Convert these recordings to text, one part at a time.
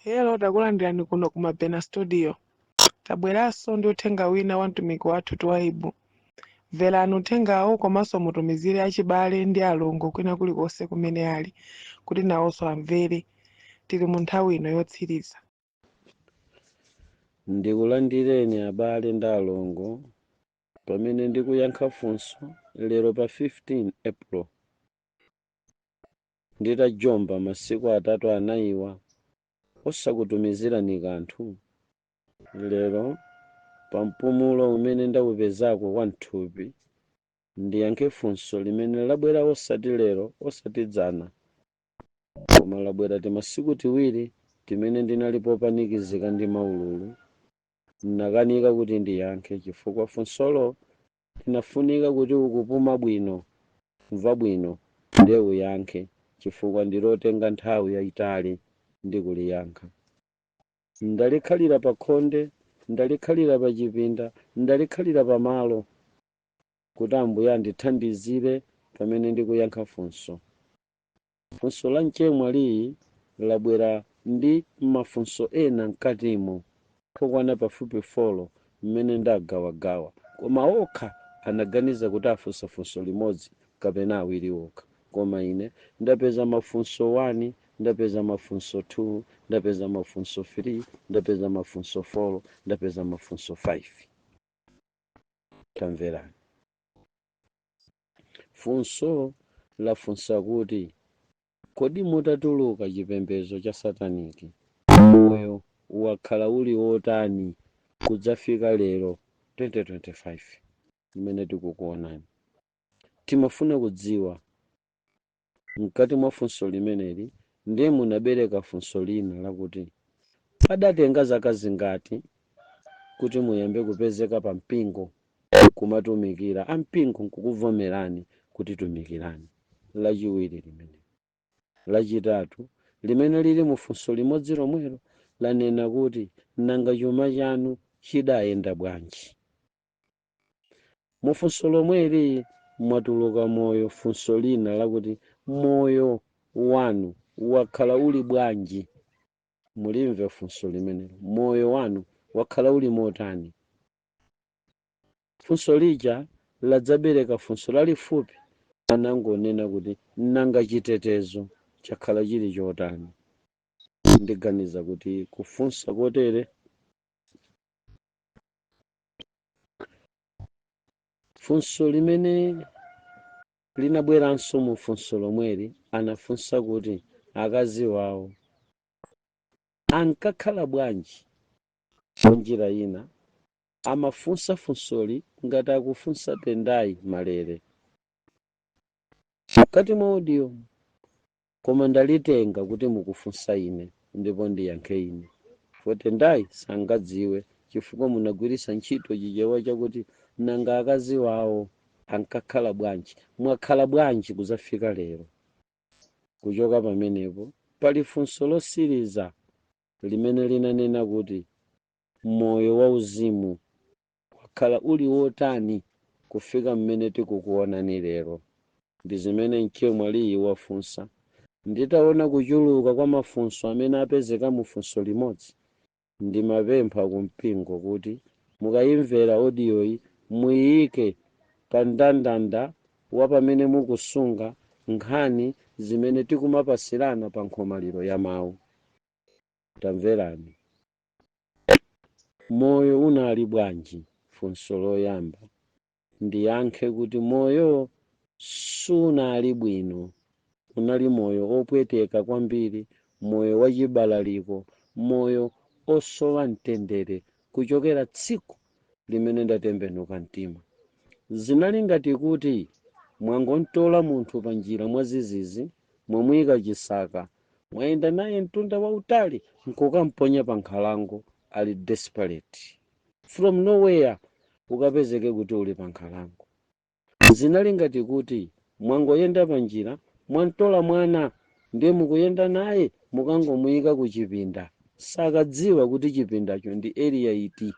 Hello, takulandirani kuno ku Mabena Studio. Tabweranso ndi uthenga wina wa mtumiki wathu Twaibu. Mverani uthengawo komanso mutumizire achibale ndi alongo kwina kulikonse kumene ali, kuti nawonso amvere. Tili mu nthawi ino yotsiriza. Ndikulandireni abale ndi alongo pamene ndikuyankha funso lero pa 15 April. Nditajomba masiku atatu anayiwa osakutumizirani kanthu. Lero pa mpumulo umene ndawupezako kwa mthupi ndiyankhe funso limene labwera osati lero osati dzana, koma labwera timasiku tiwiri timene ndinali popanikizika ndi maululu. Nakanika kuti ndiyankhe chifukwa funsolo linafunika kuti ukupuma bwino kumva bwino ndiye uyankhe, chifukwa ndilotenga nthawi yayitali ndi kuliyankha. Ndalikhalira pa khonde, ndalikhalira pa chipinda, ndalikhalira pa malo kuti Ambuye andithandizire pamene ndikuyankha funso. Funso la mchemwa liyi labwera ndi mafunso ena mkatimo okwana pafupi 4 mmene ndagawagawa, koma okha anaganiza kuti afunsa funso limodzi kapena awiri okha, koma ine ndapeza mafunso 1, ndapeza mafunso 2, ndapeza mafunso 3, ndapeza mafunso 4, ndapeza mafunso 5. Tamverani. Funso lafunsa kuti kodi mutatuluka chipembedzo cha sataniki moyo wakhala uli wotani kudzafika lero 2025 imene tikukuonani. Timafuna kudziwa mkati mwa funso limeneli ndiye munabereka funso lina lakuti padatenga zaka zingati kuti muyambe kupezeka pa mpingo kumatumikira ampingo nkukuvomerani kuti tumikirani. Lachiwiri limene. Lachitatu limene lili mu funso limodzi lomwelo lanena kuti nanga chuma chanu chidayenda bwanji. Mu funso lomweli mwatuluka moyo funso lina lakuti moyo wanu wakhala uli bwanji. Mulimve funso limenelo, moyo wanu wakhala uli motani. Funso lija ladzabereka funso lalifupi anangonena kuti nanga chitetezo chakhala chili chotani. Ndiganiza kuti kufunsa kotere funso limene linabweranso mu funso lomweli anafunsa kuti akazi wawo ankakhala bwanji. Njira ina amafunsa funsoli ngati akufunsa Tendai Malere mkati mwa audio, koma ndalitenga kuti mukufunsa ine ndipo ndiyankhe ine. Tendai sangadziwe chifukwa munagwiritsa ntchito chichewa chakuti nanga akazi wawo ankakhala bwanji, mwakhala bwanji kuzafika lero. Kuchoka pamenepo pali funso losiriza limene linanena kuti moyo wauzimu wakhala uli wotani kufika mmene tikukuonani lero. Ndi zimene mchemwa liyi wafunsa. Nditaona kuchuluka kwa mafunso amene apezeka mu funso limodzi, ndimapempha kumpingo kuti mukayimvera audio muyike pa mndandanda wa pamene mukusunga nkhani zimene tikumapasirana pa nkhomaliro ya mawu. Tamverani. Moyo unali bwanji? Funso loyamba ndiyankhe kuti moyo sunali bwino. Unali moyo opweteka kwambiri, moyo wachibalaliko, moyo osowa mtendere kuchokera tsiku limene ndatembenuka mtima. Zinali ngati kuti mwangontola munthu pa njira mwazizizi, mwamuyika chisaka, mwayenda naye mtunda wautali nkukamponya pa nkhalango ali desperate. From nowhere ukapezeke kuti uli pa nkhalango. Zinali ngati kuti mwangoyenda pa njira, mwantola mwana ndiye mukuyenda naye mukangomuyika ku chipinda, sakadziwa kuti chipindacho ndi area iti.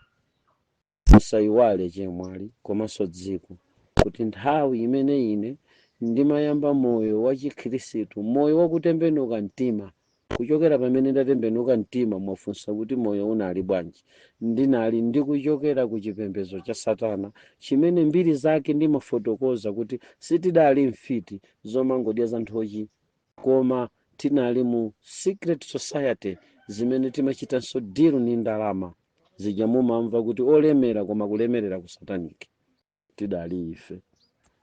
Musayiwale chemwali komanso dziko kuti nthawi imene ine ndimayamba moyo wa Chikhristu, moyo wakutembenuka mtima, kuchokera pamene ndatembenuka mtima mwafunsa kuti moyo unali bwanji. Ndinali ndikuchokera ku chipembedzo cha Satana chimene mbiri zake ndimafotokoza kuti sitidali mfiti zomangodya za nthochi, koma tinali mu secret society zimene timachitanso deal ni ndalama zija mumamva kuti olemera koma kulemerera ku sataniki tidali ife.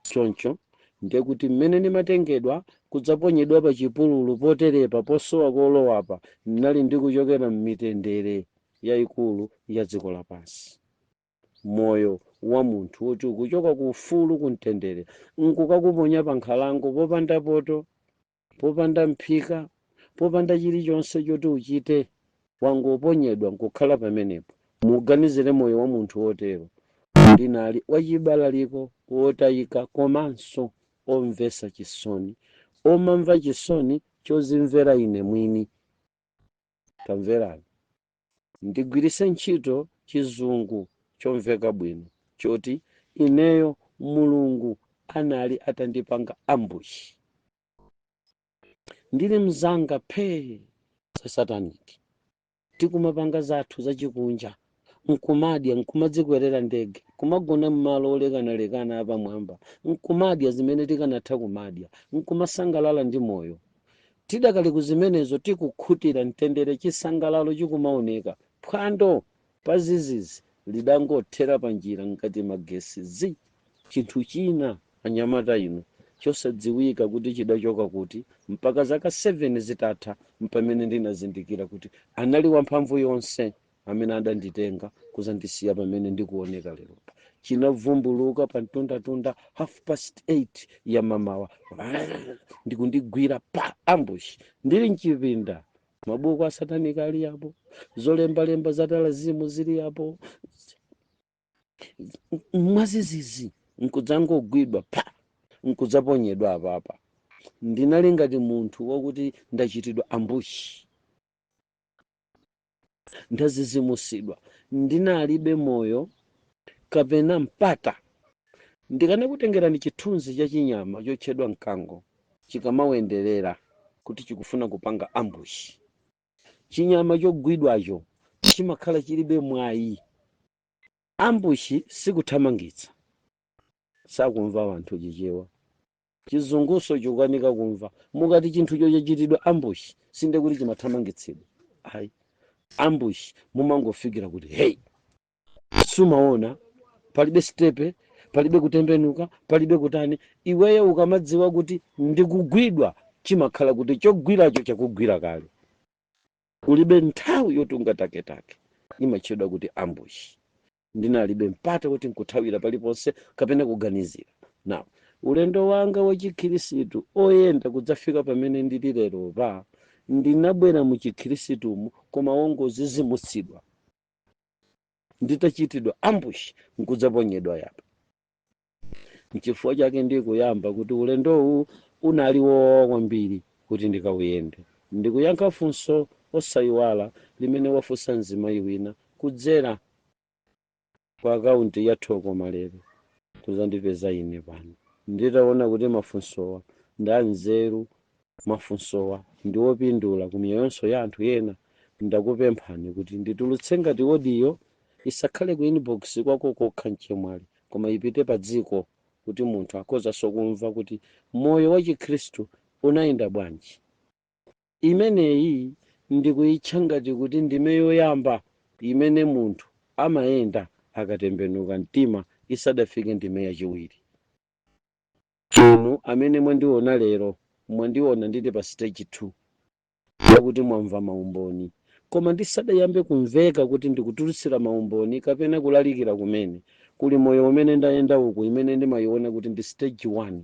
Choncho ndiye kuti mmene ndimatengedwa kudzaponyedwa pa chipululu poterepa posowa kolowapa, ndinali ndikuchokera m'mitendere yayikulu ya dziko lapansi. Moyo wa munthu woti ukuchoka ku ufulu ku mtendere nkukakuponya pa nkhalango popanda poto, popanda mphika, popanda chilichonse choti uchite, wangoponyedwa nkukhala pamenepo. Muganizire moyo wa munthu wotero. Ndinali wachibalaliko, wotayika, komanso omvetsa chisoni, omamva chisoni chozimvera ine mwini. Tamverani, ndigwiritse ntchito chizungu chomveka bwino choti ineyo Mulungu anali atandipanga ambush. Ndili mzanga phe za sataniki, tikumapanga zathu zachikunja, nkumadya nkumadzikwerera ndege, kumagona m'malo olekanalekana apamwamba, nkumadya zimene tikanatha kumadya, nkumasangalala ndi moyo. Tidakali kuzimenezo tikukhutira mtendere, chisangalalo chikumaoneka, phwando pa zizizi lidangothera pa njira ngati magesi zi. Chinthu china anyamata ino chosadziwika kuti chidachoka kuti mpaka zaka 7 zitatha mpamene ndinazindikira kuti anali wamphamvu yonse amene adanditenga kuzandisiya pamene ndikuoneka lero. Chinavumbuluka pa mtundatunda 8:30 ya mamawa, ndikundigwira pa ambush. Ndili mchipinda, mabuku a satanika ali apo, zolembalemba za talazimu zili apo, mwazizizi nkudzangogwidwa pa, nkudzaponyedwa apapa. Ndinali ngati munthu wakuti ndachitidwa ambush, ndazizimusidwa. Ndinalibe moyo kapena mpata. Ndikanakutengerani chithunzi cha chinyama chotchedwa mkango chikamawenderera kuti chikufuna kupanga ambush. Chinyama chogwidwacho chimakhala chilibe mwayi. Ambush sikuthamangitsa, sakumva wanthu chichewa. Chizunguso chikukanika kumva. Mukati chinthu chochitidwa ambush sinde kuti chimathamangitsidwa. Ayi, ambush mumangofikira kuti hey, sumaona, palibe stepe, palibe kutembenuka, palibe kutani. Iweyo ukamadziwa kuti ndikugwidwa, chimakhala kuti chogwiracho chakugwira kale, ulibe nthawi yoti ungataketake. Imatchedwa kuti ambush. Ndinalibe mpata kuti nkuthawira paliponse kapena kuganizira. Now, ulendo wanga wachikhirisitu oyenda kudzafika pamene ndili lero pa, ndinabwera mu chikhirisitu koma wongozizimutsidwa, nditachitidwa ambush nkudzaponyedwa yapa. N'chifukwa chake ndikuyamba kuti ulendowu unali wowawa kwambiri kuti ndikawuyende. Ndikuyankha funso osayiwala limene wafunsa mzimayi wina kudzera kwa akaunti ya Thoko Malere, kuzandipeza ine pano. Nditaona kuti mafunsowa ndi anzeru, mafunsowa ndi opindula ku miyonso ya anthu ena, ndakupemphani kuti nditulutse ngati odiyo, isakhale ku inbox kwako kokha mchemwali, koma ipite pa dziko kuti munthu akhozanso kumva kuti moyo wa Chikhristu unayenda bwanji. Imeneyi ndikuyitcha ngati kuti ndime yoyamba imene munthu amayenda akatembenuka mtima isadafike ndime yachiwiri. Inu amene mwandiona lero, mwandiona ndili pa stage 2 yakuti mwamva maumboni, koma ndisadayambe kumveka kuti ndikutulutsira maumboni kapena kulalikira kumene kuli moyo umene ndayenda uku, imene ndimayiona kuti ndi stage 1.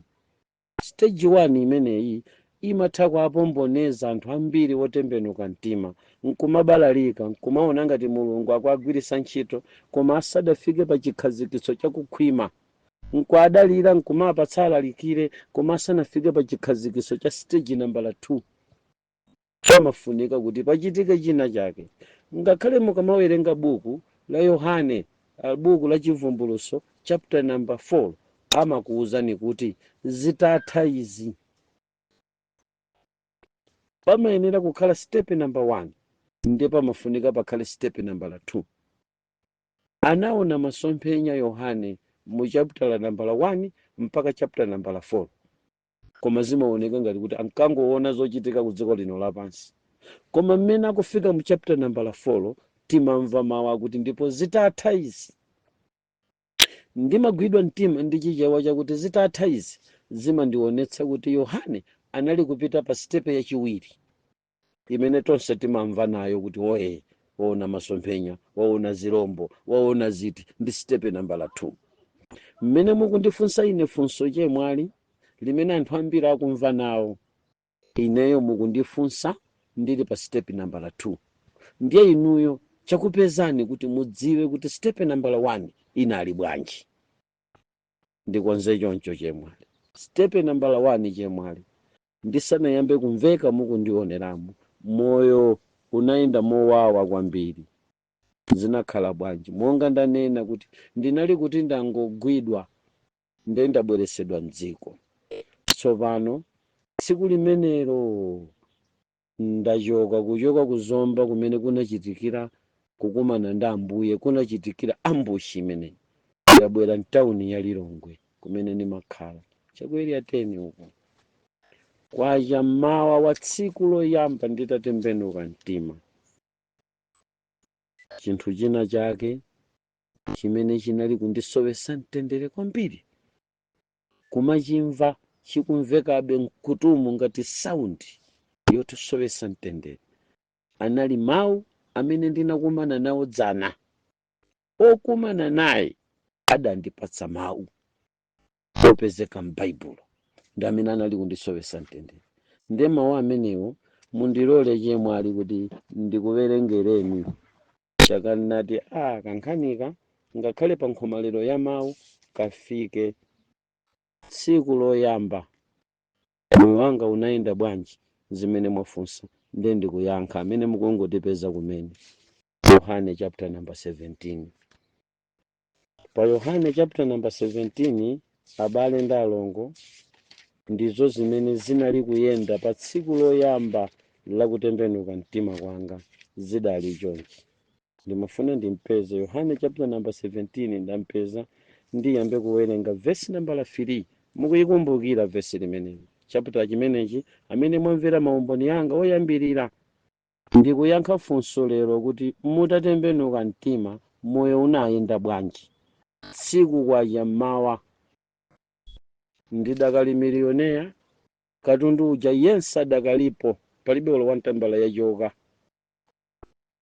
Stage 1 imeneyi imatha kuapomboneza anthu ambiri wotembenuka mtima, nkumabalalika, nkumaona ngati Mulungu akuagwiritsa ntchito, koma asadafike pa chikhazikitso chakukhwima, nkuadalira nkumapatsa alalikire, koma asanafike pa chikhazikitso cha stage number 2. Pamafunika kuti pachitike china chake. Ngakhale mukamawerenga buku la Yohane, buku la Chivumbuluso chapter number 4, amakuwuzani kuti zitatha izi pamayenera kukhala step number 1 ndiye pamafunika pakhale step number 2. Anaona masomphenya Yohane mu chapter la number 1 mpaka chapter number 4, koma zimaoneka ngati kuti ankangoona zochitika ku dziko lino lapansi. Koma mmene akufika mu chapter number 4 timamva mawu akuti ndipo zitatha izi. Ndimagwidwa mtima ndi chichewa chakuti zitatha izi zimandionetsa kuti Yohane anali kupita pa step yachiwiri imene tonse timamva nayo kuti oye waona masomphenya, waona zirombo, waona ziti, ndi step number 2. Mmene mukundifunsa ine funso chemwali limene anthu ambiri akumva nawo, ineyo mukundifunsa ndili pa step number 2. Ndiye inuyo chakupezani kuti mudziwe kuti step number 1 inali bwanji. Ndikonze choncho chemwali. Step number 1 chemwali, ndisanayambe kumveka mukundioneramo, moyo unayenda mowawa kwambiri. Zinakhala bwanji? Monga ndanena kuti ndinali kuti ndangogwidwa ndiye ndabweresedwa mdziko. Tsopano tsiku limenelo ndachoka kuchoka kuzomba kumene kunachitikira kukumana ndi Ambuye, kunachitikira ambushi imene ndabwera mtawuni ya Lilongwe kumene ndimakhala chakweri ya 10 uko. Kwacha mmawa wa tsiku loyamba nditatembenuka mtima, chinthu china chake chimene chinali kundisowesa mtendere kwambiri kumachimva chikumvekabe mkutumu ngati saundi yotisowesa mtendere. Anali mawu amene ndinakumana nawo dzana. Okumana naye adandipatsa mawu opezeka m'Baibulo ndi amene anali kundisowesa mtendere. Ndiye mawu amenewo mundilole chemwali kuti ndikuwerengereni chakanati kankhanika ngakhale pa nkhomaliro ya mawu kafike tsiku loyamba moyo wanga unayenda bwanji, zimene mwafunsa ndiye ndikuyankha amene mukungotipeza kumene. Yohane chapter number 17. Pa Yohane chapter number 17, abale ndi alongo, ndizo zimene zinali kuyenda pa tsiku loyamba lakutembenuka mtima kwanga. Zidali chonchi. Ndimafuna ndimpeze Yohane chapter number 17, ndampeza ndiyambe kuwerenga verse number 3. Mukuyikumbukira verse limeneli. Chapter chimenechi amene mwamvera maumboni yanga oyambirira ndikuyankha funso lero kuti mutatembenuka mtima moyo unayenda bwanji. Tsiku kwacha mmawa ndidakali milioneya, katundu uja yense adakalipo, palibe olo wantambala yachoka.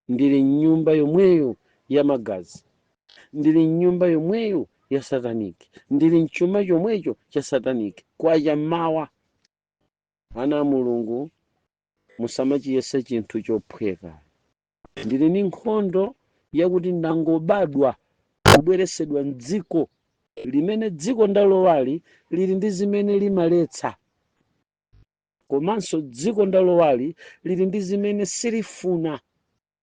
Ndili mnyumba yomweyo ya magazi, ndili mnyumba yomweyo ya sataniki, ndili mchuma chomwecho cha sataniki. Kwacha mmawa, ana a Mulungu musamachiyese chinthu chophweka. Ndili ni nkhondo yakuti ndangobadwa kubweresedwa mdziko limene dziko ndalowali lili ndi zimene limaletsa, komanso dziko ndalowali lili ndi zimene silifuna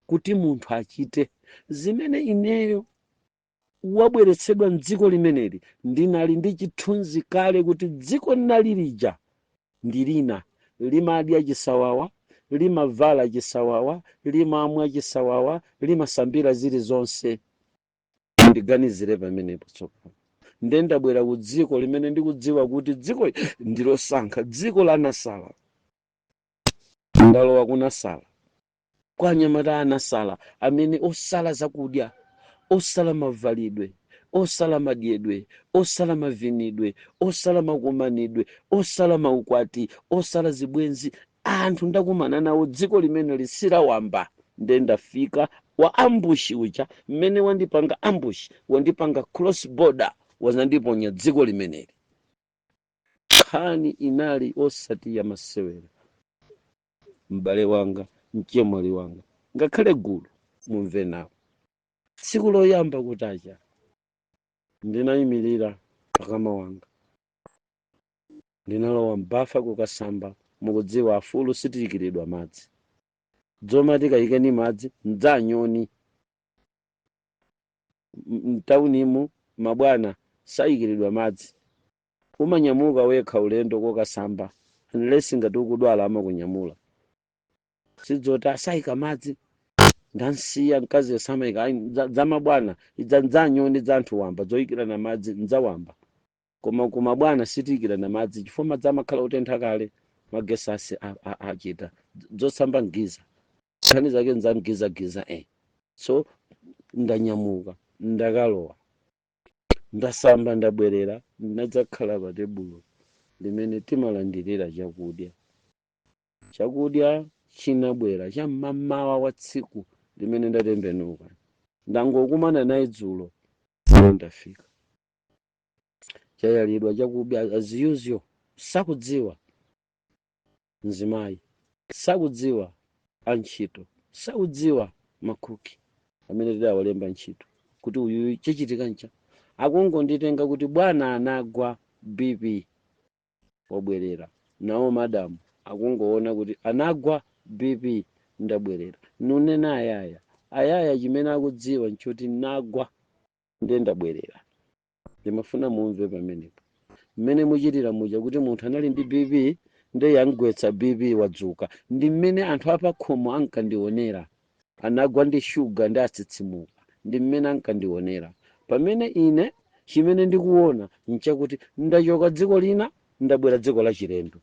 kuti munthu achite. Zimene ineyo wabweretsedwa mdziko limeneli ndinali ndi chithunzi kale kuti dziko linalilija ndilina, limadya chisawawa, limavala chisawawa, limamwa chisawawa, limasambira zilizonse. Ndiganizire pamenepo tsopano. Ndiye ndabwera ku dziko limene ndikudziwa kuti dziko ndilosankha, dziko la Nasala. Ndalowa kunasala kwa anyamata anasala amene osala zakudya, osala mavalidwe, osala madyedwe, osala mavinidwe, osala makumanidwe, osala maukwati, osala zibwenzi. Anthu ndakumana nawo dziko limene lisilawamba. Ndiye ndafika wa ambushi uja mmene wandipanga ambushi, wandipanga cross border, wazandiponya dziko limeneli. Nkhani inali osati ya masewera. M'bale wanga, mchemwali wanga, ngakhale gulu mumve nawo. Tsiku loyamba kutacha ndinayimirira pakama wanga, ndinalowa m'bafa kukasamba. Mukudziwa afulu sitiyikiridwa madzi, dzoma tikayikeni madzi mdzanyoni. Mtaunimu mabwana sayikiridwa madzi, umanyamuka wekha ulendo kokasamba unless ngati ukudwala amakunyamula. sidzoti asayika madzi ndansiya mkazi asamayika zamabwana idzanyoni za anthu wamba zoyikirana madzi ndzawamba koma kumabwana sitiyikirana madzi chifukwa madzi amakhala otentha kale magesi achita zosamba mgiza nkhani zake nzamgizagiza so ndanyamuka ndakalowa ndasamba ndabwerera ndinadzakhala pa tebulo limene timalandirira chakudya chinabwera cham'mamawa wa tsiku limene ndatembenuka ndangokumana naye dzulo ndafika chayalidwa chakudya as usual sakudziwa mzimayi sakudziwa antchito sakudziwa makuki amene tidawalemba ntchito kuti uyu chichitika ncha akungonditenga kuti bwana anagwa BP wabwerera nawo madamu akungoona kuti anagwa BP ndabwerera nunena ayaya chimene akudziwa nchoti nagwa ndiye ndabwerera ndimafuna mumve pamenepo mmene muchitira muja kuti munthu anali ndi BP ndiye yangwetsa BP wadzuka ndi mmene anthu apakhomo ankandionera anagwa ndi shuga ndi atsitsimuka ndi mmene ankandionera pamene ine chimene ndikuona nchakuti ndachoka dziko lina ndabwera dziko la chilendo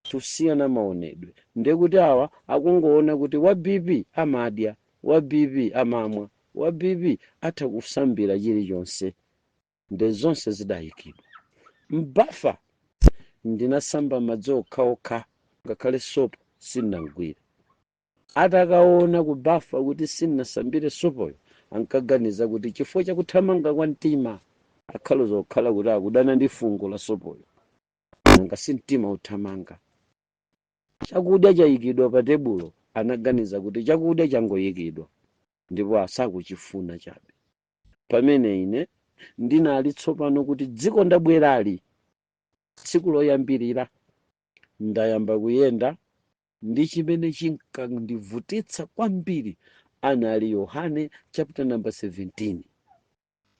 tusiyana maonedwe ndiye kuti awa akungoona kuti wa BP amadya wa BP amamwa wa BP atha kusambira chilichonse nde zonse zidayikidwa mbafa ndinasamba madzi okhaokha ngakhale sopo sindinagwire atakaona kubafa kuti sindinasambire sopoyo ankaganiza kuti chifukwa chakuthamanga kwa mtima akhala zokhala kuti akudana ndi fungo la sopoyo nanga si mtima uthamanga chakudya chayikidwa pa tebulo anaganiza kuti chakudya changoyikidwa ndipo asakuchifuna chabe pamene ine ndinali tsopano kuti dziko ndabwerali tsiku loyambirira ndayamba kuyenda ndi chimene chinkandivutitsa kwambiri anali Yohane chapter number 17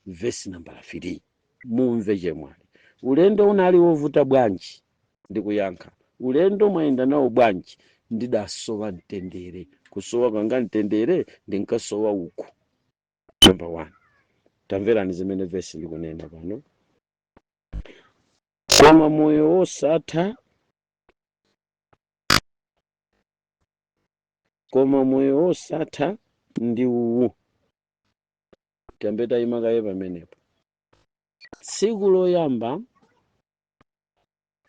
verse number 3 mumve chemwali ulendo unali wovuta bwanji ndikuyankha ulendo mwayenda nawo bwanji ndidasowa mtendere kusowa kwanga mtendere ndinkasowa uku number 1 tamverani zimene verse ndikunena pano koma moyo wosatha ndi uwu tambeta imakaye pamenepo tsiku loyamba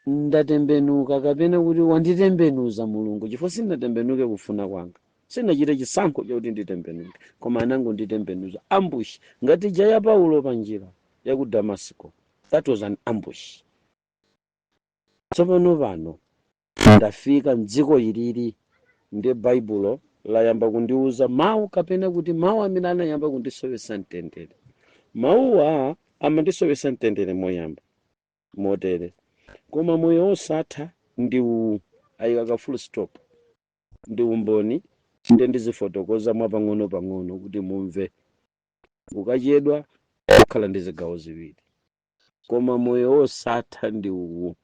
ndatembenuka kapena kuti wanditembenuza mulungu chifukwa sindinatembenuke kufuna kwanga sinachite chisankho chakuti nditembenuke koma anango nditembenuza ambush ngati jaya Paulo pa njira ya ku Damasco that was an ambush tsopano pano ndafika mdziko ilili ndi baibulo layamba kundiuza mawu kapena kuti mawu amene anayamba kundisowesa mtendere mawuwa amandisowesa mtendere moyamba motere koma moyo wosatha ndi uwu ayika full stop ndi umboni nde ndizifotokoza mwa pang'ono kuti mumve ukachedwa kukhala ndi zigawo ziwiri koma moyo wosatha ndi uwu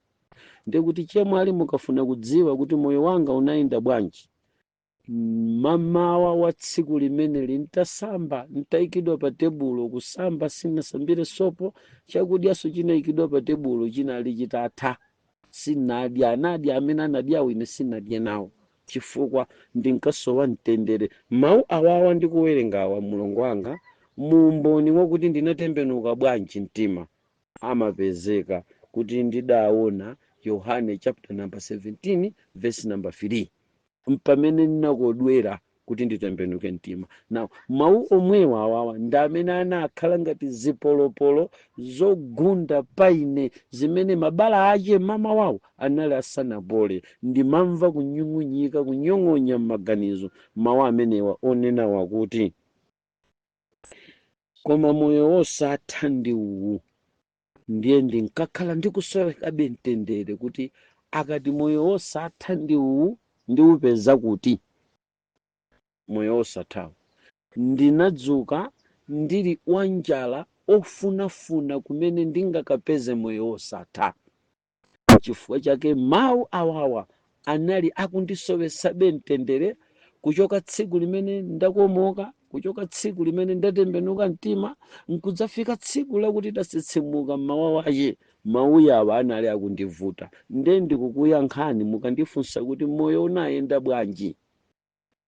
ndikuti chemwali mukafuna kudziwa kuti moyo wanga unayenda bwanji mamawa wa tsiku limene lintasamba ntayikidwa pa tebulo kusamba sinasambire sopo chakudyaso chinayikidwa pa tebulo chinali chitatha sinadya anadya amene anadyawo ine sinadye nawo chifukwa ndinkasowa mtendere mawu awawa ndikuwerengawa mulungu wanga muumboni wakuti ndinatembenuka bwanji mtima amapezeka kuti ndidaona Yohane chapter number 17 verse number 3 mpamene ninakodwera kuti nditembenuke mtima now mawu omwewa awawa ndi amene anakhala ngati zipolopolo zogunda paine zimene mabala ache mama wawo anali asanapole ndimamva kunyung'unyika kunyong'onya m'maganizo mawu amenewa onena wakuti koma moyo wosatha ndi uwu ndiye ndinkakhala ndikusowekabe mtendere kuti akati moyo wosatha ndi uwu ndiupeza kuti moyo wosathawo ndinadzuka ndili wanjala ofunafuna kumene ndingakapeze moyo wosatha chifukwa chake mawu awawa anali akundisowesabe mtendere kuchoka tsiku limene ndakomoka, kuchoka tsiku limene ndatembenuka mtima, nkudzafika tsiku lakuti ndatsitsimuka mmawa wache mauya awa anali akundivuta. Nde ndikukuyankhani mukandifunsa kuti moyo unayenda bwanji,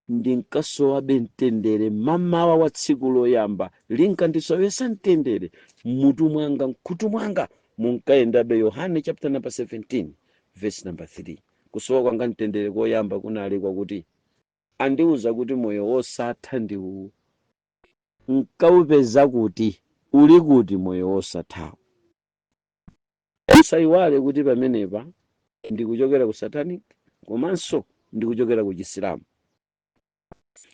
ndinkasowabe mtendere mamawa wa tsiku loyamba linkandisowesa mtendere mutu mwanga mkhutu mwanga munkayendabe. Yohane chapter number 17 verse number 3. Kusowa kwanga mtendere koyamba kunali kwakuti andiuza kuti moyo wosatha ndi uwu. Nkaupeza kuti uli kuti moyo wosathawo. Usayiwale kuti pamenepa ndikuchokera ku satanic komanso ndikuchokera ku chisilamu.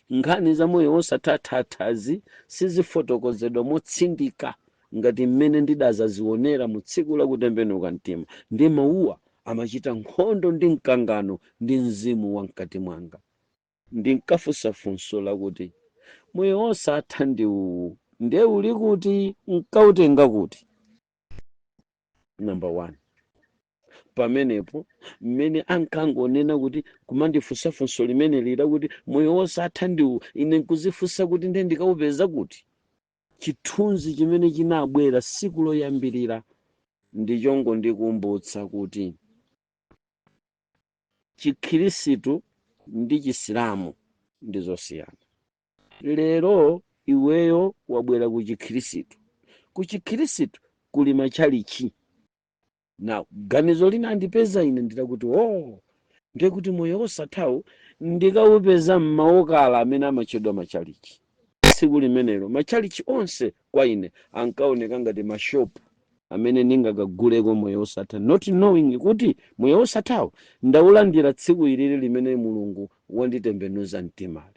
Nkhani za moyo wosathathazi sizifotokozedwa motsindika ngati mmene ndidazazionera mu tsiku la kutembenuka mtima. Ndi mawuwa amachita nkhondo ndi mkangano ndi mzimu wa mkati mwanga. Ndinkafunsa funso lakuti moyo wosatha ndi uwu ndiye uli kuti, nkautenga kuti? Number 1, pamenepo mmene ankangonena kuti kumandifunsa funso limene lila kuti moyo wosatha ndi uwu, ine nkuzifunsa kuti nde ndikaupeza kuti. Chithunzi chimene chinabwera siku loyambirira ndichongo ndikumbutsa kuti chikhirisitu ndi chisilamu ndizosiyana. Lero iweyo wabwera ku chikhirisitu. Ku chikhirisitu kuli machalichi. Na ganizo lina andipeza ine nditakuti ndiye kuti moyo wosathawo ndikaupeza m'maokala amene amachedwa machalichi. Tsiku limenelo machalichi onse kwa ine ankaoneka ngati mashopu amene ndingakaguleko moyo wosatha, not knowing kuti moyo wosathawo ndaulandira tsiku ilili limene Mulungu wanditembenuza mtimali.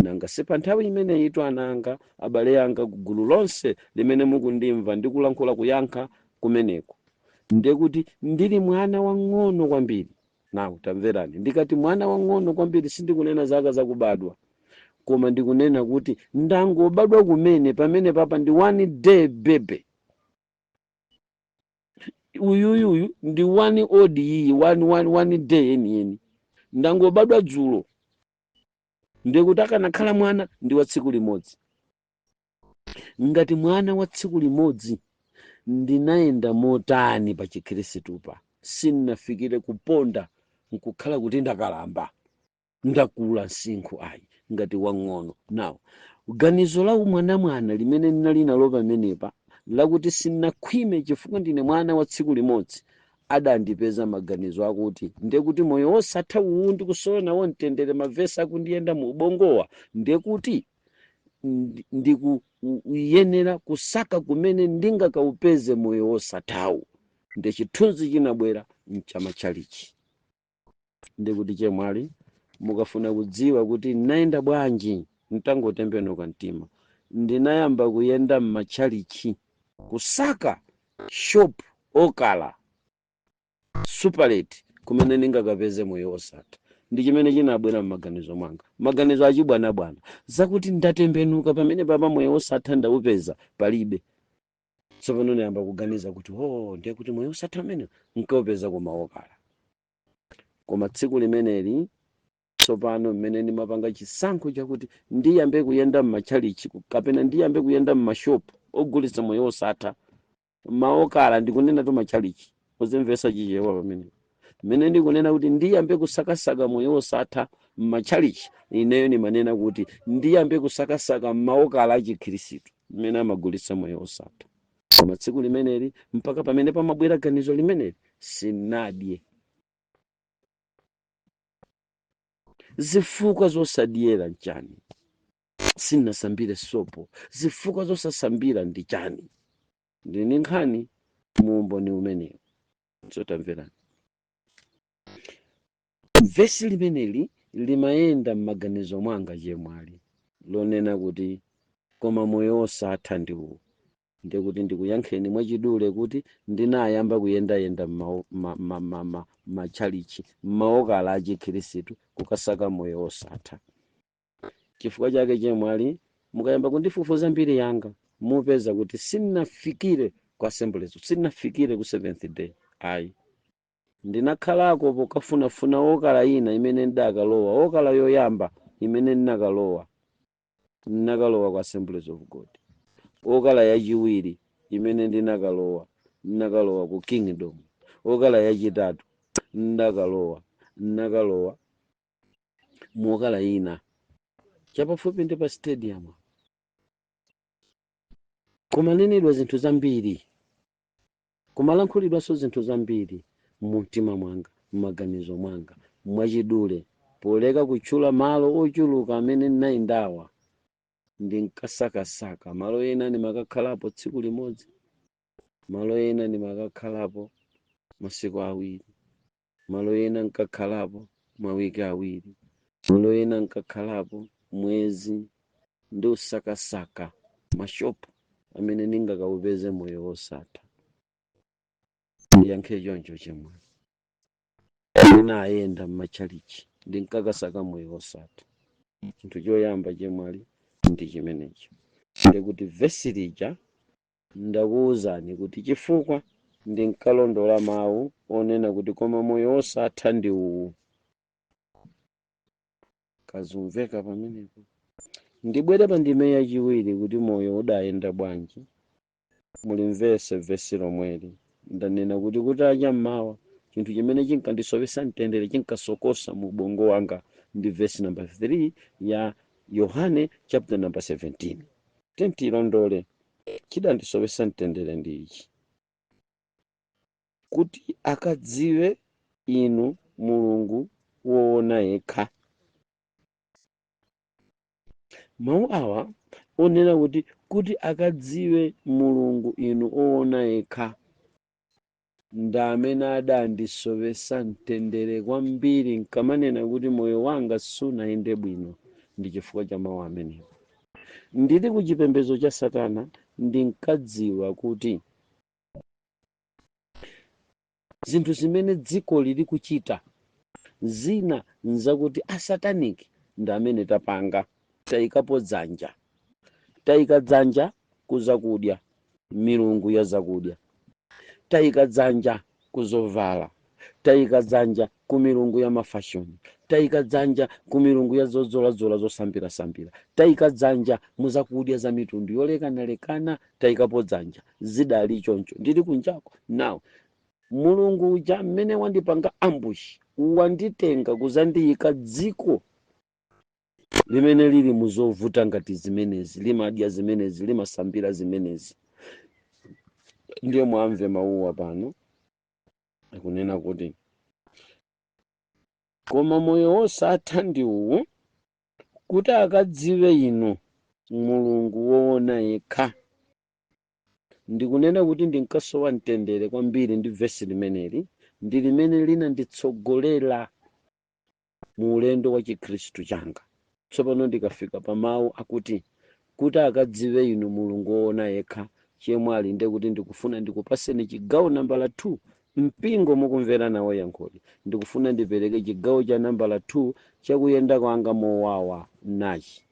Nanga sipa nthawi imene itu ananga abale anga kugulu lonse limene mukundimva ndikulankhula kuyankha kumeneko, ndiye kuti ndili mwana wang'ono kwambiri. Nawu tamverani, ndikati mwana wang'ono kwambiri sindikunena zaka zakubadwa, koma ndikunena kuti ndangobadwa kumene pamene papa ndi 1 day baby. Uyuyuyu ndi 1 old year, 1 day yeniyeni. Ndangobadwa dzulo. Ndiye kuti akanakhala mwana ndi wa tsiku limodzi. Ngati mwana wa tsiku limodzi ndinayenda motani pa chikhristupa, sinafikire kuponda nkukhala kuti ndakalamba ndakula msinkhu ayi ngati wang'ono. Nawo ganizo la umwana limene ndinali nalo pamenepa lakuti sinakhwime chifukwa ndine mwana wa tsiku limodzi, adandipeza maganizo akuti ndiye kuti moyo wosatha uwu ndikusowa nawo mtendere, mavesi akundiyenda mu ubongowa, ndiye kuti ndikuyenera kusaka kumene ndingakaupeze moyo wosathawu. Ndiye chithunzi chinabwera mchamachalichi. Ndiye kuti chemwali mukafuna kudziwa kuti ndinayenda bwanji ntangotembenuka mtima, ndinayamba kuyenda mmachalichi kusaka shop okala superlate kumene ndingakapeze moyo wosatha. Ndi chimene chinabwera m'maganizo mwanga, maganizo achibwanabwana zakuti ndatembenuka pamene papa moyo wosatha ndaupeza palibe. Tsopano ndayamba kuganiza kuti ndiye kuti moyo wosatha amene nkaupeza koma okala. Koma tsiku limeneli tsopano mmene ndimapanga chisankho chakuti ndiyambe kuyenda mmachalichi kapena ndiyambe kuyenda mmashopu ogulitsa moyo wosatha, maokala ndikunena to machalichi ozimvesa chichewa pamene mmene ndikunena kuti ndiyambe kusakasaka moyo wosatha mmachalichi, ineyo ndimanena kuti ndiyambe kusakasaka maokala achikhirisitu mmene amagulitsa moyo wosatha. Koma tsiku limeneli mpaka pamene pamabwera ganizo limeneli sinadye. Zifukwa zosadyera nchani? Sinasambire sopo. Zifukwa zosasambira ndi chani? Ndini nkhani muumboni umenewu. Zotamverani. Vesi limeneli limayenda m'maganizo mwanga chemwali lonena kuti koma moyo wosatha ndi uwu. Ndiye kuti ndikuyankheni mwachidule kuti ndinayamba kuyendayenda machalichi maokala achikhirisitu kukasaka moyo wosatha. Chifukwa chake chemwali mukayamba kundifufuza mbiri yanga mupeza kuti sinafikire ku Assemblies, sinafikire ku Seventh Day. Ayi, ndinakhalako pokafunafuna okala ina imene ndakalowa, okala yoyamba imene ndinakalowa kwa Assemblies of God. Okala yachiwiri imene ndinakalowa ku Kingdom. Okala yachitatu ndakalowa mokala ina chapafupi ndi pa stadium. Kumanenedwa zinthu zambiri, kumalankhulidwanso zinthu zambiri mu mtima mwanga, m'maganizo mwanga, mwachidule, poleka kutchula malo ochuluka amene ndinayindawa. Ndinkasakasaka malo ena ndimakakhalapo tsiku limodzi, malo ena ndimakakhalapo masiku awiri, malo ena nkakhalapo mawiki awiri, malo ena nkakhalapo mwezi. Ndi usakasaka mashopu amene ndingakawupeze moyo wosatha. Ndiyankhe choncho chimwe ndinayenda m'machalichi ndinkakasaka moyo wosatha. Chinthu choyamba chemwali ndi chimenecho. Ndikuti vesi lija ndakuwuzani kuti chifukwa ndinkalondola mawu onena kuti koma moyo wosatha ndi uwu. Kazumveka pamenepo. Ndibwere pa ndime yachiwiri kuti moyo udayenda bwanji. Mulimvese vesi lomweli. Ndanena kuti kutacha mmawa chinthu chimene chinkandisowesa mtendere chinkasokosa mu bongo wanga ndi vesi number 3 ya Yohane chapter number 17. Tentilondole chidandisowesa mtendere ndi ichi, kuti akadziwe inu Mulungu woona yekha. Mawu awa onena kuti akadziwe Mulungu inu woona yekha ndi amene adandisowesa mtendere kwambiri, nkamanena kuti moyo wanga sunayende bwino ndi chifukwa cha mawu amenewo. Ndili ku chipembedzo cha Satana ndinkadziwa kuti zinthu zimene dziko lili kuchita zina nzakuti asataniki ndi amene tapanga, tayikapo dzanja. Tayika dzanja kuzakudya, milungu ya zakudya. Tayika dzanja kuzovala. Tayika dzanja ku milungu ya mafashoni. Tayika dzanja ku milungu ya zozolazola zosambira-sambira. Tayika dzanja muzakudya za mitundu yolekanalekana. Tayikapo dzanja. Zidali choncho. Ndili kunjako. Now, Mulungu uja mmene wandipanga ambushi, wanditenga kuzandiyika dziko limene lili muzovuta ngati zimenezi, limadya zimenezi, limasambira zimenezi. Ndiye mwamve mawuwa pano akunena kuti koma moyo wosatha ndi uwu, kuti akadziwe inu Mulungu woona yekha. Ndikunena kuti ndinkasowa mtendere kwambiri ndi vesi limeneli, ndi limene linanditsogolera mu ulendo wa Chikhristu changa. Tsopano ndikafika pa mawu akuti kuti akadziwe inu Mulungu woona yekha, chemwali nde kuti ndikufuna ndikupaseni chigawo nambala 2, mpingo mukumvera nawo yankholi. Ndikufuna ndipereke chigawo cha nambala 2 chakuyenda kwanga mowawa nachi.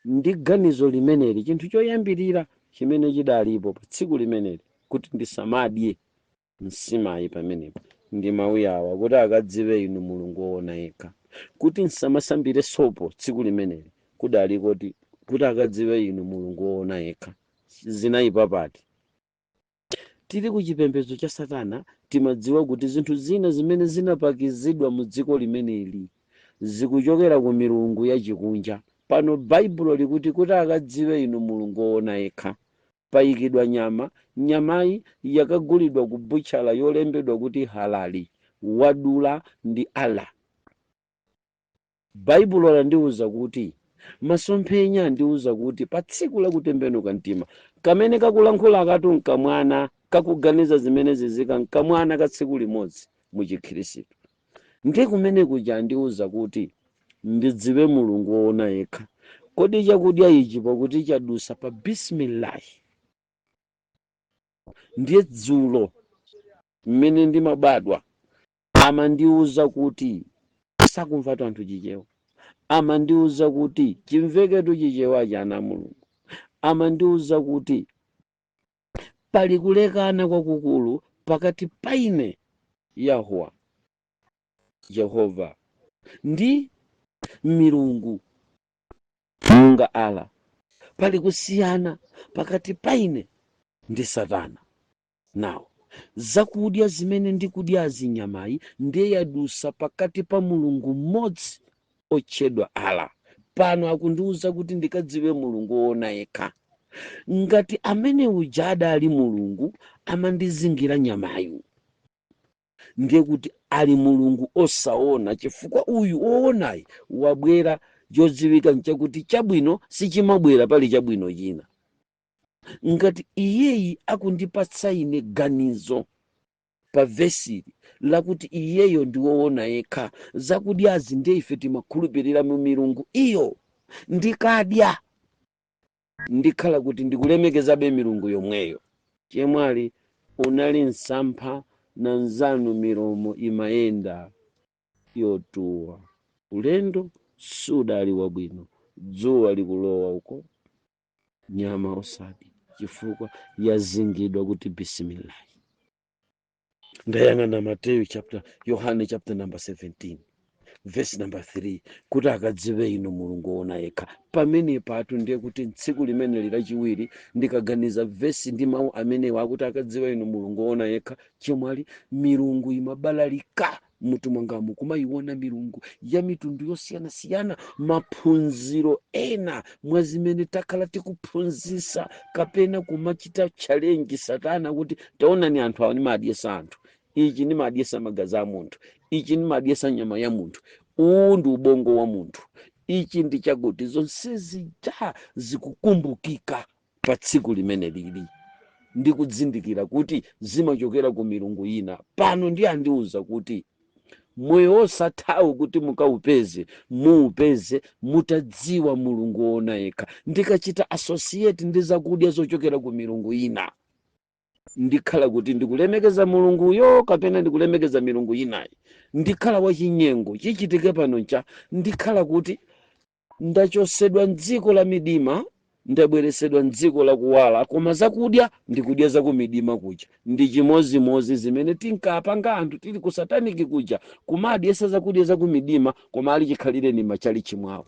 Ndi ganizo limeneli, chinthu choyambirira chimene chidalipo pa tsiku limeneli, kuti ndisamadye msimayi pamenepo, ndi mawu awa kuti akadziwe inu Mulungu woona yekha. Kuti nsamasambire sopo tsiku limeneli kudali kuti akadziwe inu Mulungu woona yekha. Zinayipa pati. Tili ku chipembedzo cha Satana timadziwa kuti zinthu zina zimene zinapakizidwa mu dziko limeneli zikuchokera ku milungu ya chikunja. Pano Baibulo likuti kuti akadziwe inu Mulungu woona yekha. Payikidwa nyama, nyamayi yakagulidwa ku butchala yolembedwa kuti halali, wadula ndi Allah. Baibulo landiuza kuti, masomphenya andiuza kuti pa tsiku la kutembenuka mtima, kamene kakulankhula katu nkamwana, kakuganiza zimene zizika nkamwana ka tsiku limodzi mu Chikhristu. Ndi kumene kuja andiuza kuti ndidziwe Mulungu woona yekha. Kodi chakudya ichi pakuti chadusa pa bismillah, ndiye dzulo mmene ndimabadwa amandiuza kuti sakumvatu anthu chichewa. Amandiuza kuti chimveketu chichewa cha ana Mulungu. Amandiuza kuti pali kulekana kwakukulu pakati paine Yehova ndi milungu monga ala. Pali kusiyana pakati paine ndi Satana. Nawo zakudya zimene ndikudyazi nyamayi ndiye yadusa pakati pa mulungu mmodzi otchedwa ala. Pano akundiwuza kuti ndikadziwe mulungu woona yekha. Ngati amene uja adali mulungu amandizingira nyamayu, ndiye kuti ali mulungu osaona, chifukwa uyu woonayi wabwera chodziwika nchakuti chabwino sichimabwera pali chabwino china. Ngati iyeyi akundipatsa ine ganizo pa vesili lakuti iyeyo ndi woona yekha, zakudyazi ndiye ife timakhulupirira mu milungu iyo, ndikadya ndikhala kuti ndikulemekezabe milungu yomweyo. Chemwali unali msampha na nzanu milomo imayenda yotuwa. Ulendo sudali wabwino, dzuwa likulowa uko, nyama osadi chifukwa yazingidwa kuti bisimilahi. Ndayang'ana Mateyu Yohane chapter number 17 verse number 3 kuti akadziwe inu mulungu woona yekha. Pamene patu ndiye kuti tsiku limene lachiwiri ndikaganiza vesi ndi mawu amenewa akuti akadziwe inu mulungu woona yekha, chemwali milungu imabalalika mutu mwangamu, kumayiona milungu ya mitundu yosiyanasiyana. Maphunziro ena mwa zimene takhala tikuphunzisa kapena kumachita challenge Satana kuti taona ni anthu awo nimadyesa anthu, ichi nimadyesa magazi a munthu, ichi nimadyesa nyama ya munthu, uwu ndi ubongo wa munthu, ichi ndi chakuti. Zonsezi zikukumbukika pa tsiku limene lili, ndikudzindikira kuti zimachokera ku milungu ina. Pano ndiye andiwuza kuti moyo osathawu kuti mukaupeze muupeze mutadziwa mulungu woona yekha. Ndikachita associate ndi zakudya zochokera ku milungu ina, ndikhala kuti ndikulemekeza mulunguyo kapena ndikulemekeza milungu inayi. Ndikhala wachinyengo. Chichitike pano ncha ndikhala kuti ndachosedwa mdziko la midima ndabweresedwa mdziko la kuwala, koma zakudya ndikudya zakumidima kuja. Ndi chimozimozi zimene tinkapanga anthu tili ku sataniki kuja, kumadyesa zakudya zakumidima koma ali chikhalire ni machali chimwawo,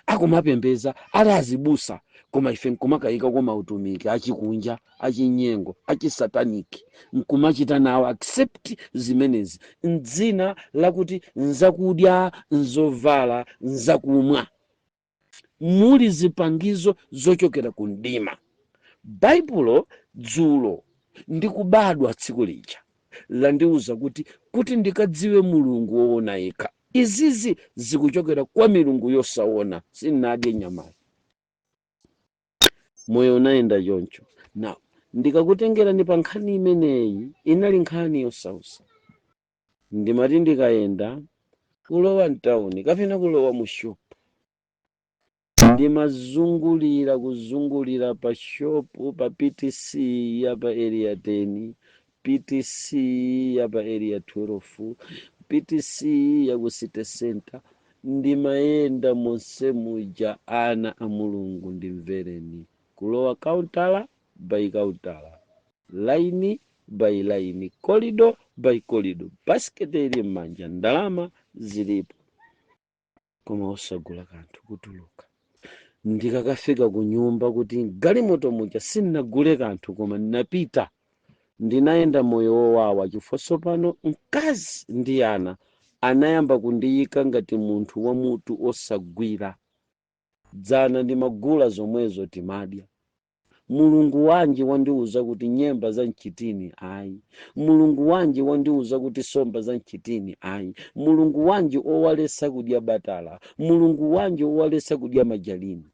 akumapembeza ali azibusa, koma ife nkumakayika kwa mautumiki achikunja, achinyengo, achisataniki, nkumachita nawo accept zimenezi mdzina lakuti nzakudya, nzovala, nzakumwa. Muli zipangizo zochokera ku mdima. Baibulo dzulo ndikubadwa tsiku lija landiwuza kuti ndikadziwe mulungu woona yekha. Izizi zikuchokera kwa milungu yosaona, sinadye nyamayi. Moyo unayenda choncho. Na ndikakutengera ndi pa nkhani imeneyi, inali nkhani yosausa. Ndimati ndikayenda kulowa mtawuni kapena kulowa mu shopu, kuzungulira pa shopu, pa PTC ya pa area 10, PTC ya pa area 12, PTC ya ku city center. Ndimayenda monse muja ana a mulungu ndimvereni, kulowa kauntala by kauntala, laini by laini, corridor by corridor, basket ili mmanja, ndalama zilipo, koma osagula kanthu kutuluka. Ndikakafika ku nyumba kuti galimoto muja sinnagule kanthu, koma ndinapita ndinayenda moyo wowawa chifukwa pano mkazi ndi ana anayamba kundiyika ngati munthu wa mutu osagwira. Dzana ndimagula zomwezo timadya. Mulungu wanji wandiwuza kuti nyemba za mchitini ayi. Mulungu wanji wandiwuza kuti somba za mchitini ayi. Mulungu wanji owalesa kudya batala. Mulungu wanji owalesa kudya majalini.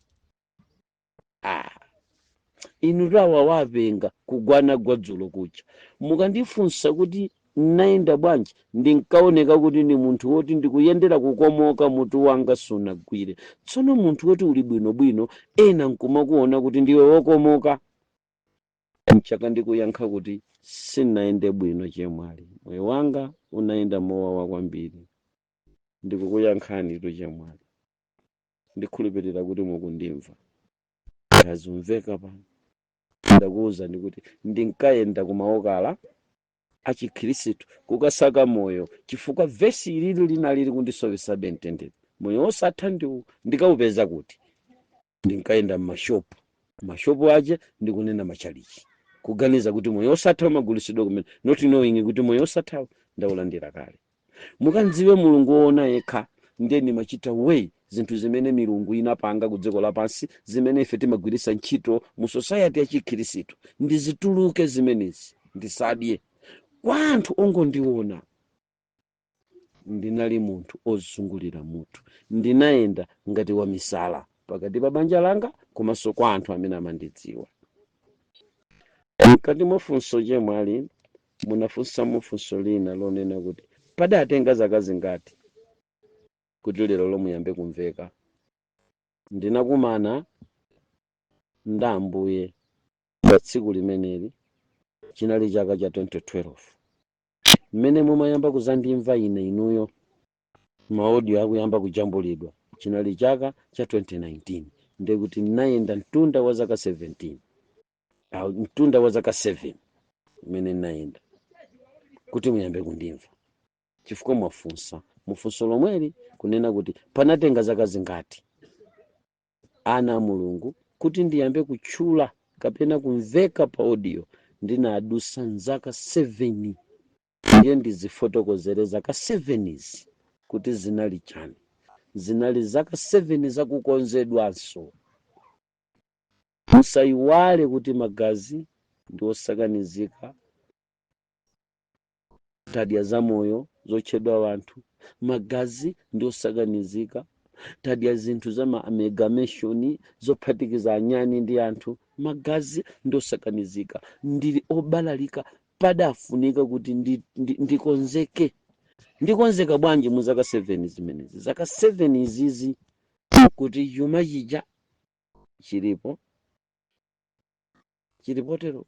Inu rawa wapenga kugwana gwadzulo kucha. Mukandifunsa kuti naenda bwanji, ndinkaoneka kuti ni munthu woti ndikuyendera kukomoka mutu wanga sunagwire. Tsono munthu woti uli bwinobwino ena nkumakuona kuti ndiwe wokomoka. Mchaka ndikuyankha kuti sinaende bwino chemwali, moyo wanga unaenda mowawa kwambiri. Ndikukuyankhani tu chemwali, ndikhulupirira kuti mukundimva. Kazumveka pano ndakuwuza ndikuti ndinkayenda kumaokala achikhristu kukasaka moyo chifukwa vesi ilili linalili kundisovesa bentendere. moyo osatha ndikaupeza kuti ndinkaenda mashopu aje ndikunena machalichi kuganiza kuti moyo osatha umagulisidwa kumene, not knowing kuti moyo osatha ndaulandira kale. Mukandziwe mulungu woona yekha ndeni machita way zinthu zimene milungu inapanga ku dziko lapansi zimene ife timagwirisa ntchito mu society ya chikhirisitu ndizituluke zimenezi ndisadye. Kwa anthu ongondiona ndinali munthu ozungulira mutu, ndinayenda ngati wamisala pakati pa banja langa komanso kwa anthu amene amandidziwa. Mkati mofunso chemwali munafunsa mufunso lina lonena kuti padatenga zaka zingati kuti lero lomuyambe kumveka. Ndinakumana ndi Ambuye pa tsiku limeneli chinali chaka cha 2012 mmene mumayamba kuzandimva ine inuyo maaudio akuyamba kujambulidwa chinali chaka cha 2019 ndekuti ndinayenda mtunda wa zaka 17 mtunda wa zaka 7 mmene ndinayenda kuti muyambe kundimva chifukwa mwafunsa mufunso lomweli kunena kuti panatenga zaka zingati ana a Mulungu kuti ndiyambe kutchula kapena kumveka pa audio. Ndinadusa zaka 7 ndiye ndizifotokozere zaka 7 izi kuti zinali chani. Zinali zaka 7 zakukonzedwanso. Musayiwale kuti magazi ndi osakanizika, tadya za moyo zotchedwa wanthu, magazi ndi osakanizika, tadya zinthu za amalgamation zophatikiza anyani ndi anthu, magazi ndi osakanizika. Ndili obalalika, padafunika kuti ndikonzeke. Ndikonzeka bwanji mu zaka 7 zimenezi? Zaka 7 izizi kuti chuma chija chilipotero.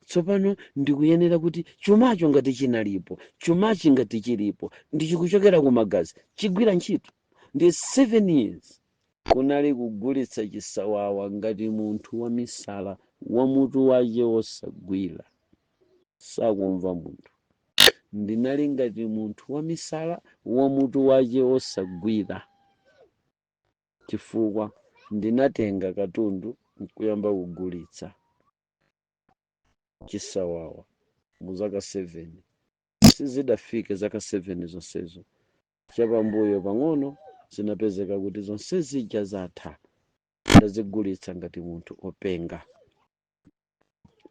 Tsopano ndikuyenera kuti chumacho ngati chinalipo, chumachi ngati chilipo, ndichikuchokera ku magazi chigwira ntchito. Ndi 7 years kunali kugulitsa chisawawa ngati munthu wa misala wa mutu waje wosagwira, sakumva munthu. Ndinali ngati munthu wa misala wa mutu waje wosagwira chifukwa ndinatenga katundu nkuyamba kugulitsa chisawawa mu zaka 7. Sizidafike zaka 7 zonsezo, chapambuyo pang'ono zinapezeka kuti zonse zija zatha, ndazigulitsa ngati munthu openga.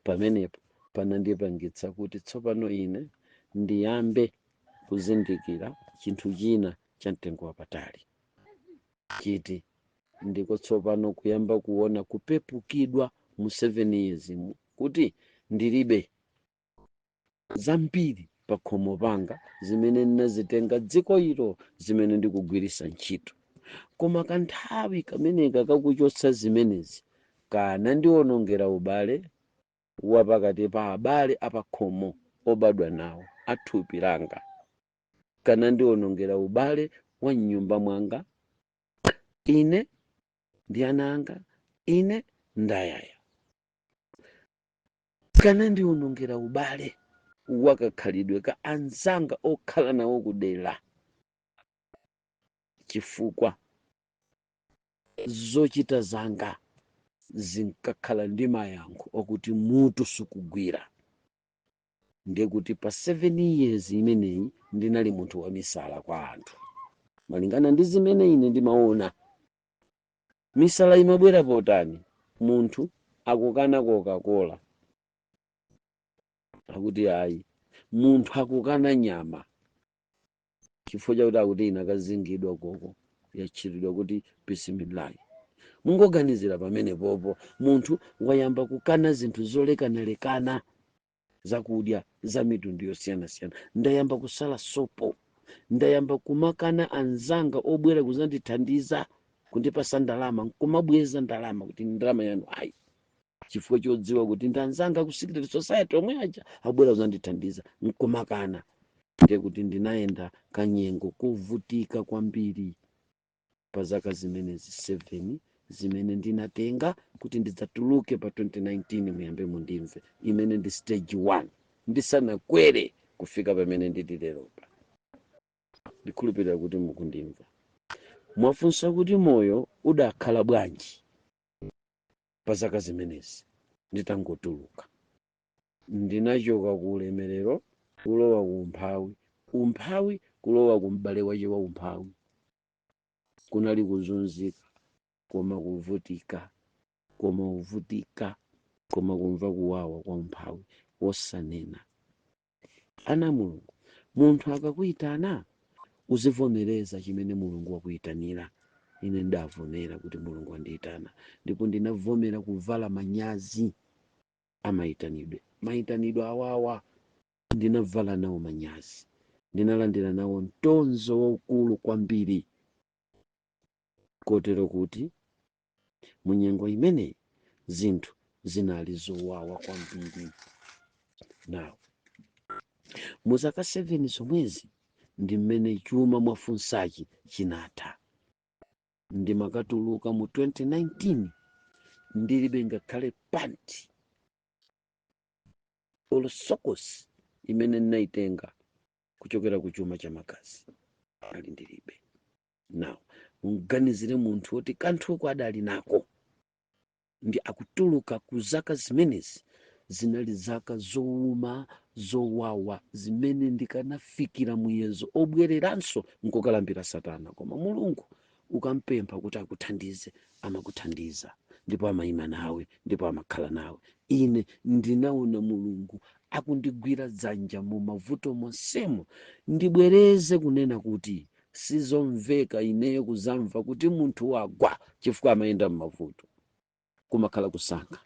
Pamenepo panandipangitsa kuti tsopano ine ndiyambe kuzindikira chinthu china cha mtengo wapatali, chiti ndiko tsopano kuyamba kuona kupepukidwa mu 7 years kuti ndilibe zambiri pa khomo panga zimene ndinazitenga dziko ilo zimene ndikugwirisa ntchito. Koma kanthawi kameneka kakuchotsa zimenezi kana ndionongera ubale wapakati pa abale apakhomo obadwa nawo athupi langa, kana ndionongera ubale wa nyumba mwanga ine ndi ana anga, ine ndayaya, kana ndionongera ubale wakakhalidwe ka anzanga okhala nawo kudera chifukwa zochita zanga zinkakhala ndi mayankho okuti mutu sukugwira. Ndiye kuti pa 7 years imeneyi ndinali munthu wa misala kwa anthu. Malingana ndi zimene ine ndimaona, misala imabwera potani? Munthu akukana Coca-Cola akuti ayi, munthu akukana nyama chifukwa chakuti akuti inakazingidwa koko yatchiridwa kuti bisimilahi. Mungoganizira pamene popo munthu wayamba kukana zinthu zolekanalekana zakudya za mitundu yosiyanasiyana. Ndayamba kusala sopo, ndayamba kumakana anzanga obwera kuzandithandiza kundipasa ndalama, nkumabweza ndalama kuti ndalama yanu ayi, chifukwa chodziwa kuti ndanzanga ku secret society omwe aja abwera kuzandithandiza, nkumakana. Ndiye kuti ndinayenda kanyengo kuvutika kwambiri pa zaka zimenezi 7 zimene ndinatenga kuti ndidzatuluke pa 2019 muyambe mundimve, imene ndi stage 1 ndisanakwere kufika pamene ndili lero. ndikhulupirira kuti mukundimva. Mwafunsa kuti moyo udakhala bwanji pa zaka zimenezi nditangotuluka. Ndinachoka ku ulemerero kulowa ku umphawi, umphawi kulowa ku m'bale wace wa umphawi. Kunali kuzunzika, koma kuvutika, koma uvutika, koma kumva kuwawa kwa umphawi wosanena. Ana Mulungu, munthu akakuyitana uzivomereza chimene Mulungu wakuyitanira. Ine ndavomera kuti Mulungu wandiyitana, ndipo ndinavomera kuvala manyazi amayitanidwe. Mayitanidwe awawa ndinavala nawo manyazi, ndinalandira nawo mtonzo waukulu kwambiri, kotero kuti munyengo imeneyi zinthu zinali zowawa kwambiri. Nawo muzaka 7 zomwezi ndi mmene chuma mwafunsachi chinatha. Ndimakatuluka mu 2019 ndilibe ngakhale panti olosokosi imene ndinayitenga kuchokera ku chuma cha magazi ali ndilibe. Nawo muganizire munthu woti kanthuko adali nako ndi akutuluka ku zaka zimenezi. Zinali zaka zowuma zowawa zimene ndikanafikira muyezo obwereranso nkokalambira Satana, koma Mulungu ukampempha kuti akuthandize amakuthandiza, ndipo amayima nawe, ndipo amakhala nawe. Ine ndinaona Mulungu akundigwira dzanja mu mavuto monsemo. Ndibwereze kunena kuti sizomveka ineyo kuzamva kuti munthu wagwa chifukwa amayenda m'mavuto. Kumakhala kusankha.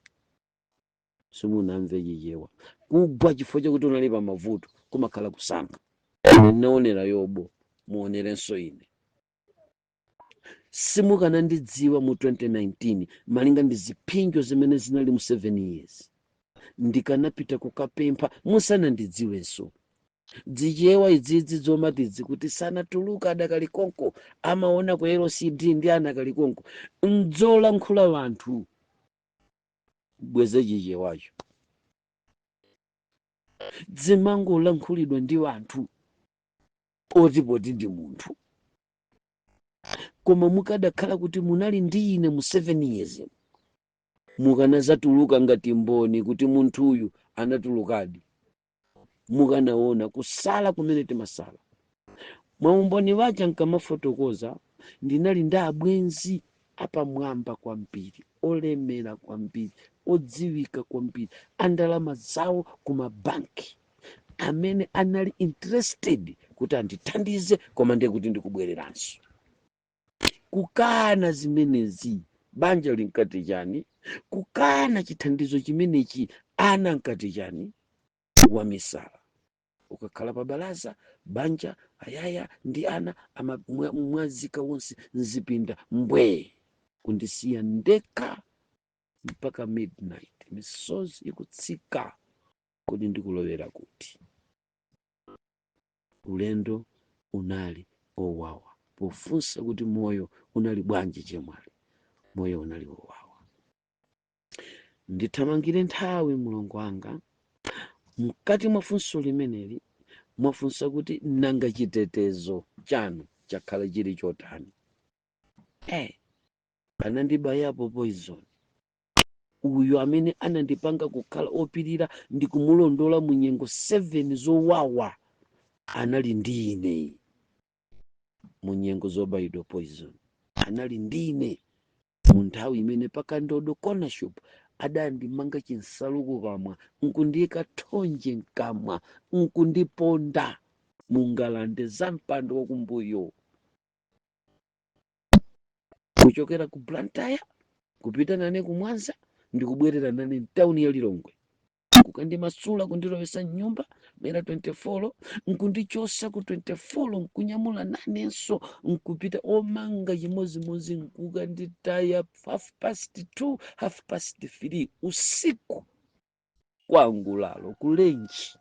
Simunamve chichewa kugwa chifukwa chakuti unali pa mavuto, kumakhala kusankha. Ndinaonera Yobo, muonerenso ine. Simukanandidziwa mu 2019 malinga ndi ziphinjo zimene zinali mu 7 years. Ndikanapita kukapempha musanandidziwenso. Dzichewa idzidzi zomatidzi kuti sanatuluka adakali konko, amaona kwa LCD ndi anakali konko. Mdzola nkhula wanthu bweze chichewacho. Dzimangola nkhulidwa ndi wanthu poti ndi munthu. Koma mukadakhala kuti munali ndi ine mu 7 years, mukanazatuluka ngati mboni kuti munthu uyu anatulukadi. Mukanaona kusala kumene timasala. Mwaumboni wacha nkamafotokoza ndinali ndi abwenzi apamwamba kwambiri, olemera kwambiri, odziwika kwambiri, andalama zawo kumabanki, amene anali interested kuti andithandize, koma ndiye kuti ndikubwereranso. Kukana zimenezi banja linkati chani? Kukana chithandizo chimenechi ana nkati chani? Wamisala. Ukakhala pa balaza banja ayaya ndi ana mwazika wonse nzipinda mbwe, kundisiya ndekha mpaka midnight, misozi ikutsika. Kodi ndikulowera kuti? Ulendo unali owawa. Pofunsa kuti moyo unali bwanji chemwali, moyo unali owawa. Ndithamangire nthawi mulongo wanga. Mkati mwa funso limeneli mwafunsa kuti nanga chitetezo chanu chakhala chili chotani? Anandibayapo poison. Uyu amene anandipanga kukhala opirira ndi kumulondola mu nyengo 7 zowawa anali ndi ine. Mu nyengo zobayidwa poison anali ndi ine. Mu nthawi imene pakandodo corner shop adandimanga chinsalu kukamwa, nkundiyika thonje mkamwa, nkundiponda mungalande za mpando wakumbuyo. Kuchokera ku Blantyre kupita nane ku Mwanza ndikubwerera nane mtawuni ya Lilongwe. Kukandimasula kundilowesa nyumba mera 24, nkundichosa ku 24 nkunyamula nanenso nkupita omanga chimozimozi nkukanditaya 2:30, 3:30 usiku kwangu lalo kulenji.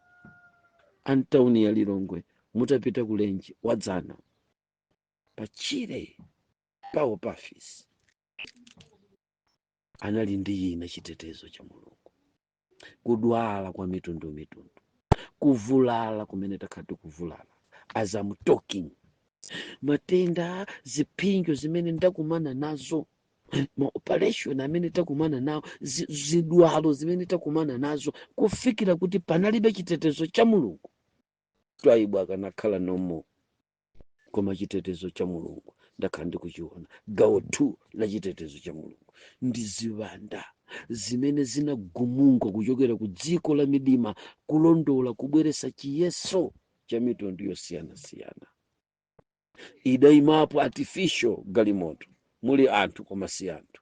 Antawuni ya Lilongwe mutapita kulenji wadzana pachire pawo pafisi. Anali ndi ine chitetezo cha Mulungu. Kudwala kwa mitundu, kuvulala kumene takhati kuvulala. As I'm talking, matenda, zipinjo zimene ndakumana nazo, maoperation amene takumana nawo, zidwalo zimene takumana nazo, kufikira kuti panalibe chitetezo cha mulungu, twaibu akanakhala nomo. Koma chitetezo cha mulungu ndakhala ndikuchiona. Gawo 2 la chitetezo cha mulungu ndi ziwanda zimene zinagumuka kuchokera ku dziko la midima kulondola kubweretsa chiyeso cha mitundu yosiyanasiyana. Idayimapo artificial galimoto, muli anthu koma si anthu,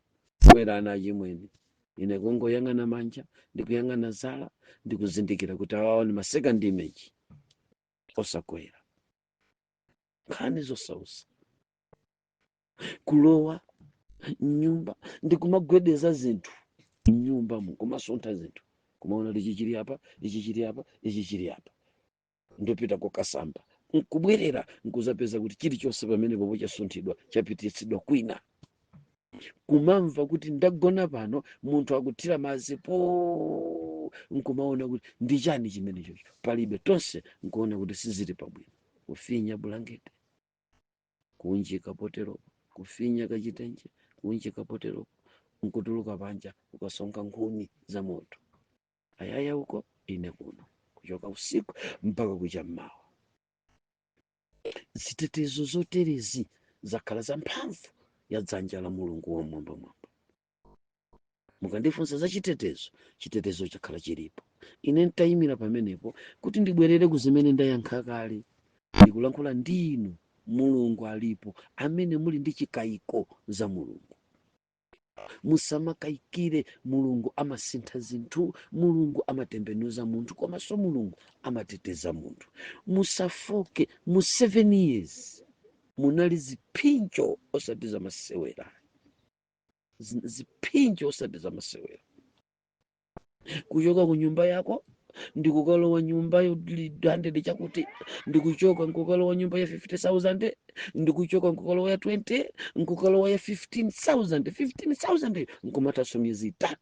kwera ana achimwene. Ine kungoyang'ana manja ndikuyang'ana zala ndikuzindikira kuti awawa ni ma second image osakwera. Nkhani zosausa kulowa mnyumba ndikumagwedeza zinthu mnyumba kumasuntha zinthu, kumaona ichi chili apa, ichi chili apa, ichi chili apa, ndopita kokasamba nkubwerera nkuzapeza kuti chilichonse pamene popo chasunthidwa chapititsidwa kwina. Kumamva kuti ndagona pano munthu akuthira madzi po, nkumaona kuti ndi chani chimene chocho, palibe, tonse nkuona kuti sizili pabwino. Kufinya bulangeti, kunjika poteropo, kufinya kachitenje, kunjika poteropo, nkutuluka panja ukasonga nkhuni za moto, ayaya uko ine kuno, kuchoka usiku mpaka kucha mmawa. Zitetezo zoterezi zakhala za mphamvu ya dzanja la mulungu wamwambamwamba. Mukandifunsa za chitetezo, chitetezo chakhala chilipo. Ine ntayimira pamenepo kuti ndibwerere kuzimene ndayankha kale. Ndikulankhula ndinu, mulungu alipo amene muli ndi chikayiko za mulungu. Musamakayikire mulungu, amasintha zinthu, mulungu amatembenuza munthu, komanso mulungu amateteza munthu. Musafoke. Mu 7 years munali ziphinjo osati za masewera, ziphinjo osati za masewera. Kuchoka ku nyumba yako ndikukalowa nyumba yo 100 chakuti, ndikuchoka nkukalowa nyumba ya 50,000, ndikuchoka nkukalowa ya 20, nkukalowa ya 15,000 nkumataso miezi 3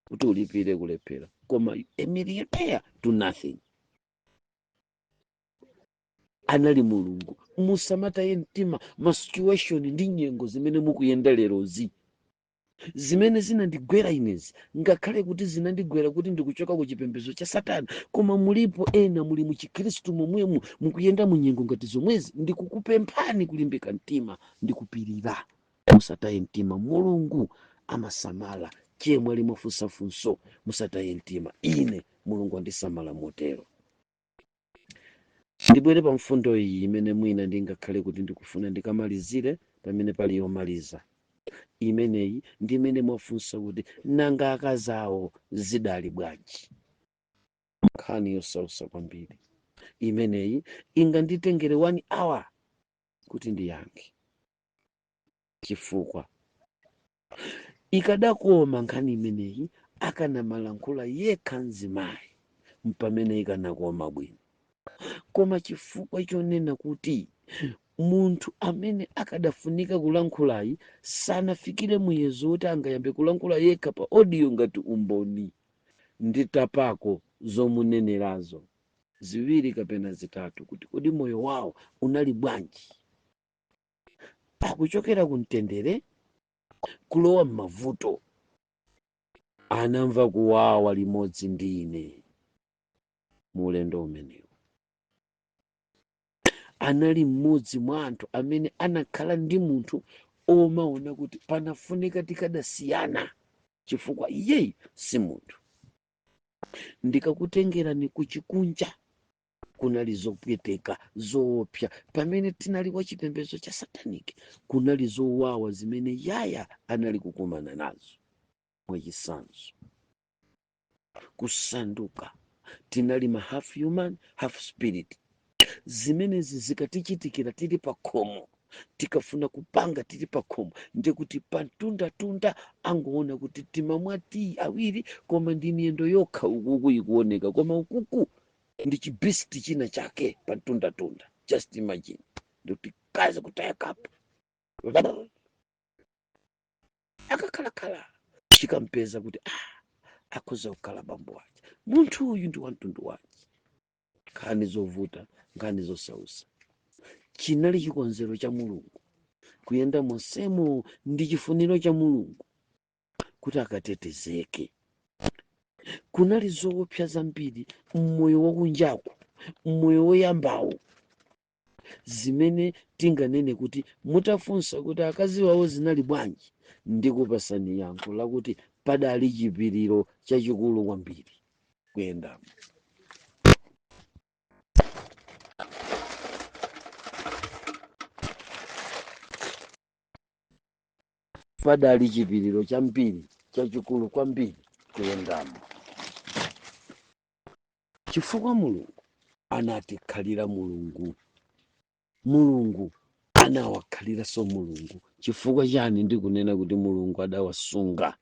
kuti ulipire kulephera, koma a millionaire to nothing. Anali mulungu. Musamataye mtima ma situation ndi nyengo zimene mukuyenda lerozi, zimene zinandigwera inezi, ngakhale kuti zinandigwera kuti ndikuchoka ku chipembedzo cha Satana, koma mulipo ena muli mu Chikhristu momwemu mukuyenda mu nyengo ngati zomwezi. Ndikukupemphani kulimbika mtima, ndikupirira. Musataye mtima, mulungu amasamala. Chemwe limafunsafunso, musataye mtima. Ine mulungu andisamala motero. Ndibwere pa mfundo iyi imene mwina ndingakhale kuti ndikufuna ndikamalizire pamene pali yomaliza. Imeneyi ndi imene mwafunsa kuti nanga akazawo zidali bwanji. Nkhani yosausa kwambiri imeneyi, inganditengere 1 hour kuti ndiyankhe, chifukwa ikadakoma nkhani imeneyi akanamalankhula yekha mzimayi mpamene ikanakoma bwino. Koma chifukwa chonena kuti munthu amene akadafunika kulankhulayi sanafikire muyezo kuti angayambe kulankhula yekha pa audio ngati umboni, nditapako zomunenerazo 2 kapena 3 kuti kodi moyo wawo unali bwanji. Akuchokera kumtendere kulowa m'mavuto, anamva kuwawa limodzi ndi ine mu ulendo umenewu. Anali mmodzi mwa anthu amene anakhala ndi munthu omaona kuti panafunika tikadasiyana, chifukwa iyeyi si munthu. Ndikakutengerani kuchikunja, kunali zopweteka, zoopsa. Pamene tinali wa chipembedzo cha Sataniki, kunali zowawa zimene yaya anali kukumana nazo. Mwachisanzo, kusanduka, tinali ma half human half spirit. Zimenezi zikatichitikira tili pa khomo, tikafuna kupanga tili pa khomo, ndikuti pantunda angoona kuti timamwati awiri koma ndi miyendo yokha ukuku ikuoneka, koma ukuku ndi chibisiti china chake pantunda. Just imagine, ndikuti kazi kutaya kapo akakhalakhala chikampeza kuti akhoza kukhala bambo wake, munthu uyu ndi wa mtundu wake. Nkhani zovuta, nkhani zosausa. chinali chikonzero cha Mulungu kuyenda monsemo ndi chifuniro cha Mulungu kuti akatetezeke. Kunali zoopsa zambiri mmoyo wakunjaku, mmoyo woyambawo, zimene tinganene kuti mutafunsa kuti akazi wawo zinali bwanji, ndikupasani yankho lakuti padali chipiriro chachikulu kwambiri kuyendamo. Padali chipiriro chambiri chachikulu kwambiri kuyendamo, chifukwa Mulungu anatikhalira Mulungu. Mulungu anawakhaliranso Mulungu. Chifukwa chani ndikunena kuti Mulungu adawasunga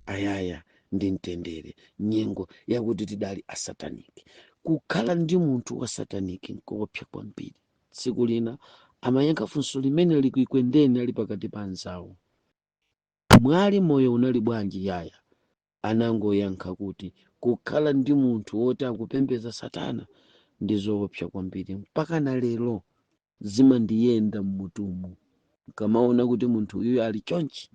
ayaya ndi mtendere nyengo yakuti tidali asataniki? Kukhala ndi munthu wa sataniki nkoopsa kwambiri. Tsiku lina amayankha funso limene likuikwendeni ali pakati pa anzawo, mwali moyo unali bwanji? Yaya anangoyankha kuti kukhala ndi munthu woti akupembedza Satana ndi zoopsa kwambiri. Mpaka na lero zimandiyenda mmutumu. Nkamaona kuti munthu uyu ali chonchi,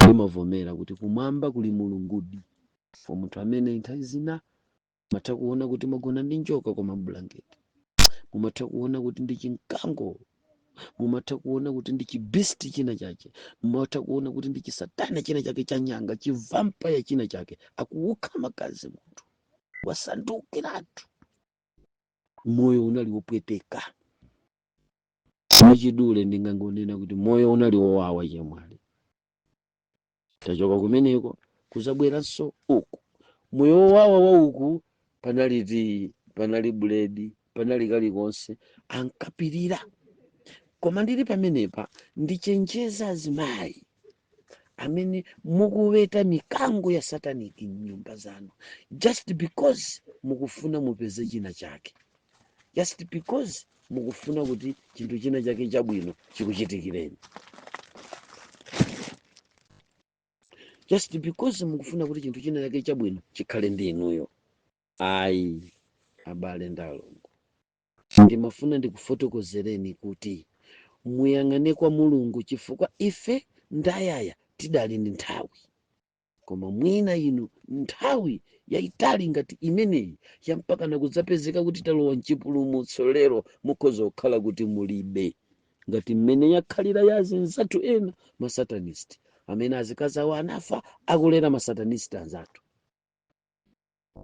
ndimavomera kuti kumwamba kuli Mulungudi. For munthu amene nthawi zina mumatha kuona kuti magona ndi njoka kwa mablanketi, mumatha kuona kuti ndi chinkango, mumatha kuona kuti ndi chibesti china chake, mumatha kuona kuti ndi chisatana china chake cha nyanga, chivampaya china chake akuukha magazi, munthu wasandukiratu. Moyo unali wopweteka. Mwachidule ndingangonena kuti moyo unali wowawa chemwali. Tachoka kumeneko kuzabweranso uku. Moyo wowawa wa uku panali buledi, panali kalikonse, ankapirira. Koma ndili pamenepa ndichenjeza azimayi amene mukuweta mikango ya sataniki m'nyumba zanu, just because mukufuna mupeze china chake, just because mukufuna kuti chinthu china chake chabwino chikuchitikireni, just because mukufuna kuti chinthu china chake chabwino chikhale ndi inuyo. Ayi abale ndalongo, ndimafuna ndikufotokozereni kuti muyang'ane kwa Mulungu, chifukwa ife ndayaya tidali ndi nthawi, koma mwina inu nthawi yayitali ngati imeneyi yampaka nakudzapezeka kuti talowa mchipulumutso lero mukhoza kukhala kuti mulibe, ngati mmene yakhalira ya azinzathu ena masatanisti amene azikazi awo anafa akulera masatanisti anzathu.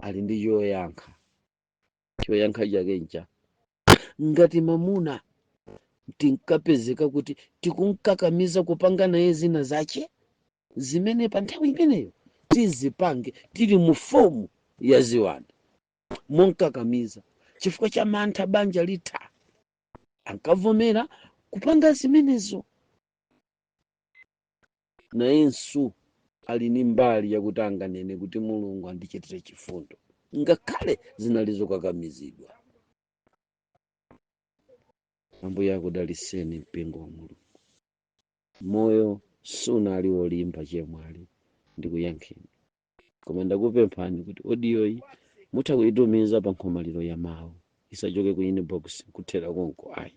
Ali ndi choyankha chake ncha, ngati mamuna tinkapezeka kuti tikunkakamiza kupanga naye zina zache zimene pa nthawi imeneyo tizipange tili mu fomu ya ziwanda monkakamiza, chifukwa cha mantha banja litha ankavomera kupanga zimenezo. Nayenso ali ni mbali yakuti anganene kuti Mulungu andichitire chifundo ngakhale zinalizokakamizidwa. Ambuye akudaliseni mpingo wa Mulungu. Moyo sunali wolimba chemwali ndikuyankheni, koma ndakupemphani kuti odiyoyi mutha kuyitumiza pa nkhomaliro ya mawu, isachoke ku inbox kuthera konko. Ayi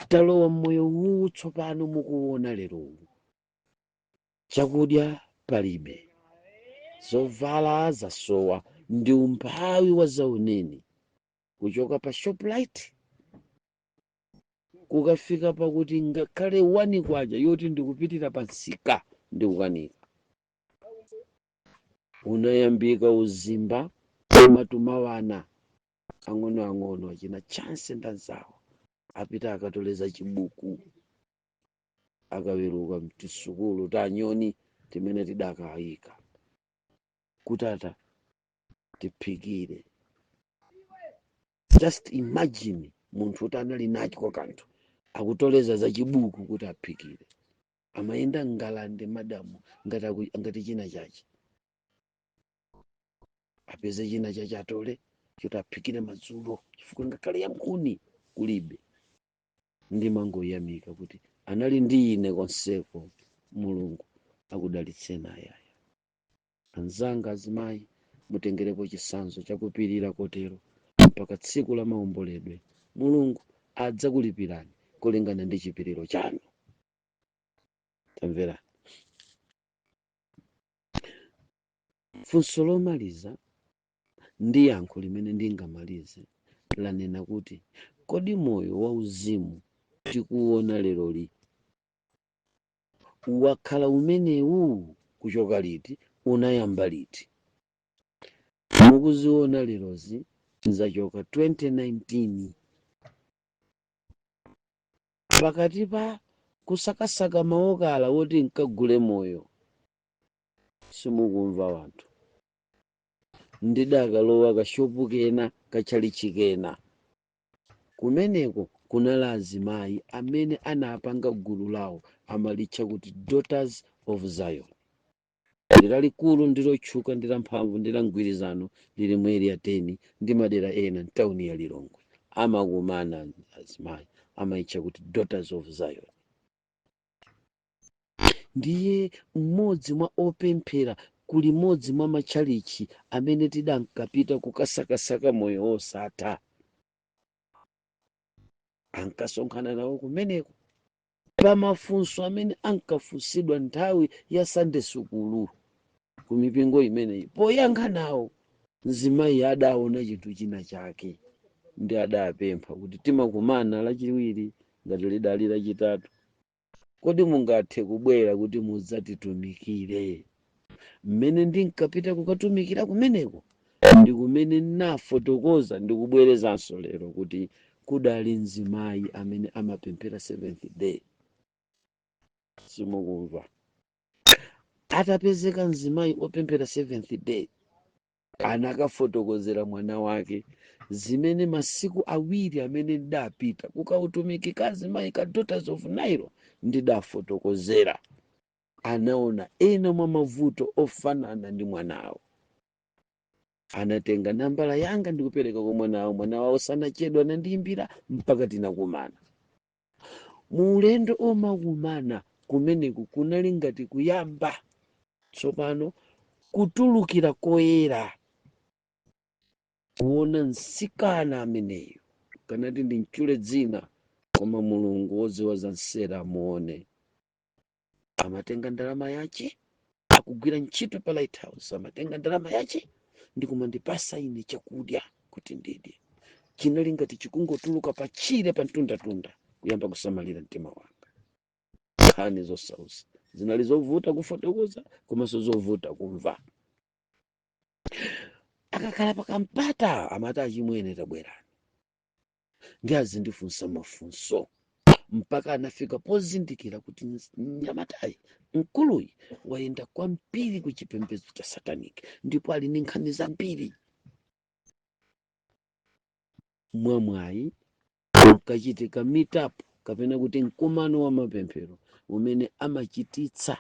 talowa mmoyo huu tsopano mukuona lero, chakudya palibe, zovala zasowa, ndi umphawi wa zauneni, kuchoka pa Shoprite kukafika pakuti ngakhale wani kwaja yoti ndikupitira pa nsika ndikukanika. Unayambika uzimba matumawana ang'ono achina chance ndanzawo apita akatoleza chibuku akaweruka mtisukulu ta nyoni timene tidakayika kutata tiphikire. Just imagine munthu kuti anali nacho kwa kanthu akutoleza za chibuku kuti aphikire, amayenda ngalande madamu ngati china chache apeze china chache atole kuti aphikire madzulo, chifukwa ngakhale yamkuni kulibe. Ndimangoyamika kuti anali ndi ine konseko. Mulungu akudalitseni ayaya. Anzanga azimayi mutengerepo chisanzo chakupirira kotero mpaka tsiku la maomboledwe. Mulungu adzakulipirani kulingana ndi chipiriro chanu. Tamvera. Funso lomaliza ndi yankho limene ndingamalize lanena kuti kodi moyo wauzimu tikuwona lero li wakhala umenewu kuchoka liti, unayamba liti? Mukuziona lerozi zachoka 2019 pakati pa kusakasaka maokala woti nkagule moyo. Simukumva wanthu, ndidakalowa kashopu kena kachalichi kena, kumeneko kunali azimayi amene anapanga gulu lawo amalitcha kuti Daughters of Zion. Ndilalikulu, ndilotchuka, ndilamphamvu, ndilangwirizano, lili mu area 10 ndi madera ena ntawuni ya Lilongwe. Amakumana azimayi amayitcha kuti Daughters of Zion. Ndiye mmodzi mwa opemphera kuli modzi mwa machalichi amene tidankapita kukasakasaka moyo wosatha. Ankasonkhana nawo kumeneko pamafunso amene ankafunsidwa nthawi ya Sunday sukulu ku mipingo imeneyi. Poyankha nawo mzimayi adaona chinthu china chake ndi adapempha kuti timakumana lachiwiri ngati lidali lachitatu, kodi mungathe kubwera kuti mudzatitumikire? Mmene ndinkapita kukatumikira kumeneko ndi kumene nafotokoza ndikubwerezanso lero kuti kudali mzimayi amene amapemphera Seventh Day. Simukumva? Atapezeka mzimayi opemphera Seventh Day, anakafotokozera mwana wake zimene masiku awiri amene ndapita kukautumikika azimayi ka Daughters of Zion ndidafotokozera. Anaona ena mwa mavuto ofanana ndi mwanawo. Anatenga nambala yanga ndikupereka kwa mwanawo. Mwanawo sanachedwa anandiyimbira mpaka tinakumana. Mu ulendo omakumana kumeneku kunali ngati kuyamba tsopano kutulukira koyera, kuona mtsikana ameneyo kanati ndimtchule dzina, koma Mulungu wodziwa za nsera amuone. Amatenga ndalama yace akugwira ntchito pa Lighthouse, amatenga ndalama yace ndikumandipasa ine chakudya kuti ndidye. Chinali ngati chikungotuluka pachire pa mtundatunda kuyamba kusamalira mtima wanga. Nkhani zosausa zinali zovuta kufotokoza komanso zovuta kumva. Akakhala pakampata amati achimwene tabwerani, ndi azindifunsa mafunso mpaka anafika pozindikira kuti mnyamatayi mkuluyi wayenda kwambiri ku chipembedzo cha Satanic ndipo ali ndi nkhani zambiri. Mwamwayi ukachitika meetup kapena kuti mkumano wa mapemphero umene amachititsa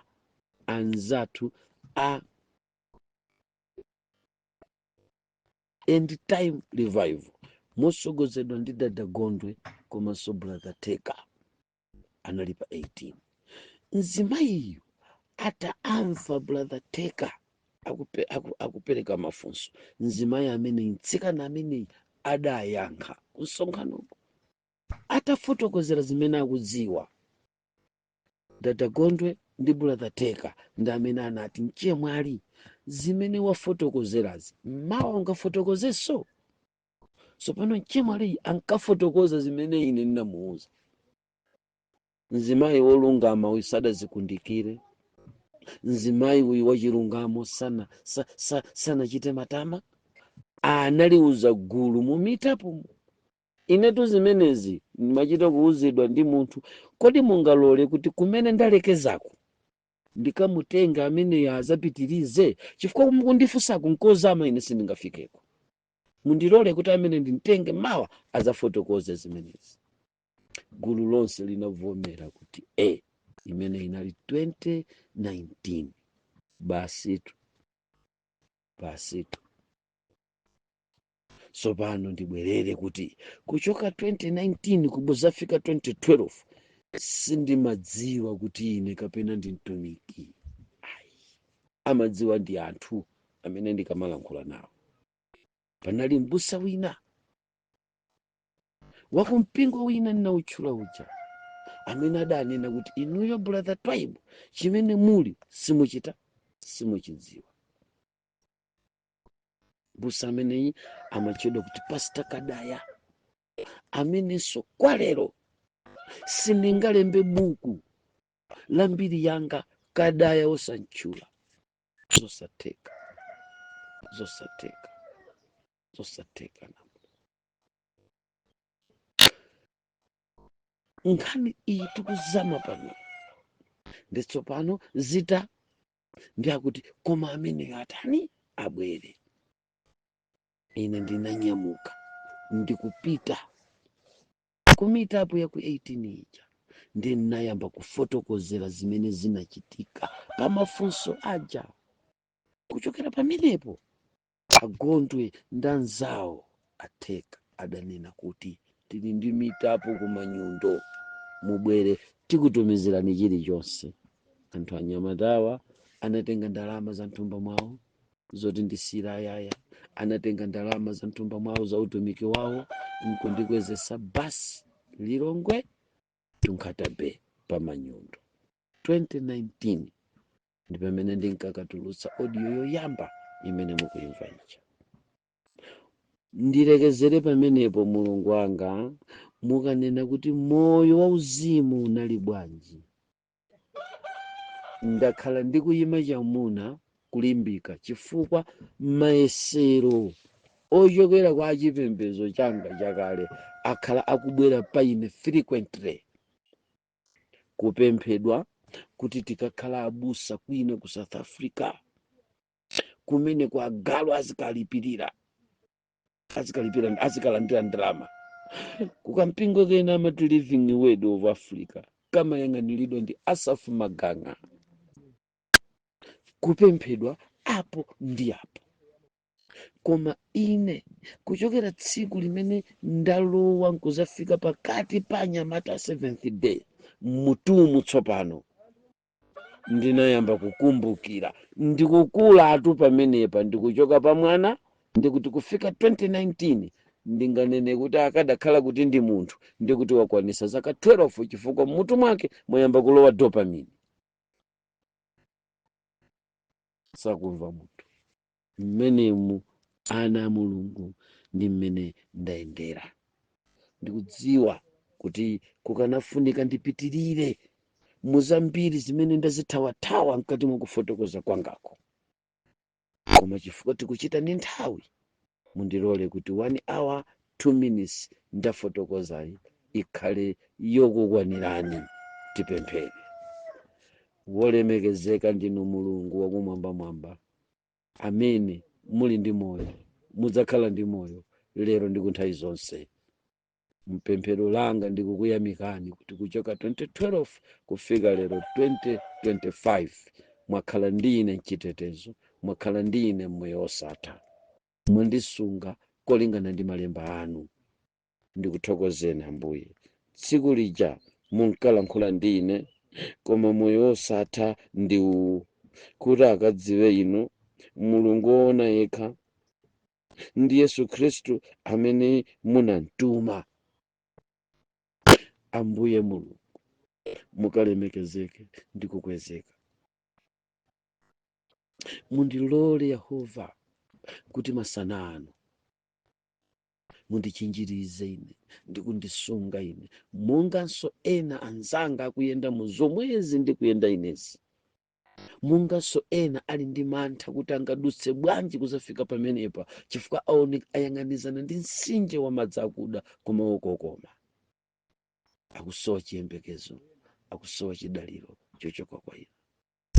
anzathu a End Time Revival mosogozedwa ndi Dada Gondwe komanso Brother Teka, anali pa 18. Mzimayiyu ataamva Brother Teka akupereka mafunso, mzimayi amene mtsikana ameneyi adayankha kusonkhanoku atafotokozera zimene akudziwa. Dada Gondwe ndi Brother Teka ndi amene anati nchiye mwali zimene wafotokozerazi mawa ungafotokozeso. Sopano nchiye mwali ankafotokoza zimene ine ndinamuuza. Mzimayi wolungama uyu sadazikundikire, mzimayi uyu wachilungamo sanachite matama, analiuza gulu mu meetup. Inetu zimenezi ndimachita kuuzidwa ndi munthu, kodi mungalole kuti kumene ndalekezako ndikamutenga amene azapitirize, chifukwa kundifunsako nkozama ine sindingafikeko. Mundilole kuti amene ndimtenge mawa azafotokoze zimenezi. Gulu lonse linavomera kuti imene inali 2019. Basitu. Sopano ndibwerere kuti kuchoka 2019 kubuzafika 2012 sindimadziwa kuti ine kapena ndi mtumiki. Amadziwa ndi anthu amene ndikamalankhula nawo. Panali mbusa wina wakumpingo wina ninawutchula uja amene adanena kuti inuyo brother Twaibu chimene muli simuchidziwa. Busa ameneyi amatchedwa kuti Pastor Kadaya, amenenso kwa lero sindingalembe buku la mbiri yanga Kadaya osantchula. Zosatheka nkhani iyi tikuzama pano ndetsopano zita ndiyakuti koma amene atani abwere. Ine ndinanyamuka ndikupita kumitapo ya ku 18 ija ndinayamba kufotokozera zimene zinachitika pamafunso aja. Kuchokera pamenepo Agondwe ndanzawo atheka adanena kuti tili ndi mitapo kumanyundo, mubwere tikutumizirani chilichonse. Anthu anyamatawa anatenga ndalama za mtumba mwawo zoti ndisira ayaya, anatenga ndalama za mtumba mwawo za utumiki wawo nkundikwezesa basi Lilongwe Tunkhatabe pamanyundo. 2019 ndi pamene ndinkakatulutsa audio yoyamba imene mukuyimva ija. Ndilekezere pamenepo Mulungu wanga mukanena kuti moyo wauzimu unali bwanji. Ndakhala ndikuyima chamuna kulimbika chifukwa mayesero ochokera kwa chipembedzo changa chakale akhala akubwera paine frequently kupemphedwa kuti tikakhala abusa kwina ku South Africa kumene kwa agalu azikalandira ndalama kukampingo kena amati Living Word of Africa kama yang'aniridwa ndi Asaph Maganga. Kupemphedwa apo ndi apo. Koma ine kuchokera tsiku limene ndalowa nkuzafika pakati pa Nyamata 7th day mutumu tsopano ndinayamba kukumbukira ndikukula atu pamenepa ndikuchoka pa mwana ndikuti kufika 2019 ndinganene kuti akadakhala kuti ndi munthu ndikuti wakwanisa zaka 12 chifukwa mmutu mwake mwayamba kulowa dopamine. Sakumva mutu mmenemu ana a Mulungu ndi mmene ndayendera. Ndikudziwa kuti kukanafunika ndipitirire muzambiri zimene ndazithawathawa mkati mwa kufotokoza kwangako, koma chifukwa tikuchita ndi nthawi mundilole kuti 1 hour 2 minutes ndafotokozayi ikhale yokukwanirani. Tipemphere. Wolemekezeka ndinu Mulungu wakumwambamwamba amene muli ndi moyo, mudzakhala ndi moyo lero ndi kunthawi zonse. Mpemphero langa ndikukuyamikani kuti kuchoka 2012 kufika lero 2025 mwakhala ndine mchitetezo, mwakhala ndine mmoyo osatha, mwandisunga kolingana ndi malemba anu. Ndikuthokozeni Ambuye. Tsiku lija munkalankhula ndine koma moyo osatha ndi uwu kuti akadziwe inu Mulungu woona yekha ndi Yesu Khristu amene munamtuma. Ambuye Mulungu mukalemekezeke ndi kukwezeka. Mundilole Yehova kuti masana ano mundichinjirize ine ndikundisunga ine monganso ena anzanga akuyenda mu zomwezi ndikuyenda inezi, monganso ena ali ndi mantha kuti angadutse bwanji kuzafika pamenepa chifukwa ayang'anizana ndi mtsinje wa madzi akuda koma wokokoma. Akusowa chiyembekezo, akusowa chidaliro chochoka kwa inu.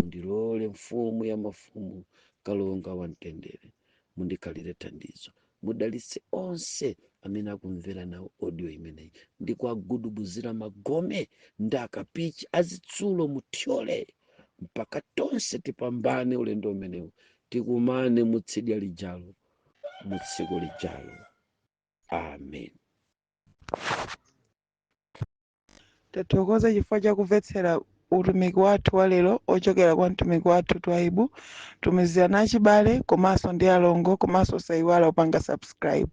Mundilole Mfumu ya mafumu, Kalonga wa mtendere, mundikhalire thandizo. Mudalitse onse amene akumvera nawo audio imeneyi ndikuagudubuzira magome ndi akapichi azitsulo muthyole mpaka tonse tipambane ulendo umenewu, tikumane mutsidya lijalo mutsiku lijalo. Amen. Tathokoza chifukwa cha kumvetsera utumiki wathu wa lero ochokera kwa mtumiki wathu Twaibu. Tumizirana achibale komanso ndi alongo komanso sayiwala upanga subscribe.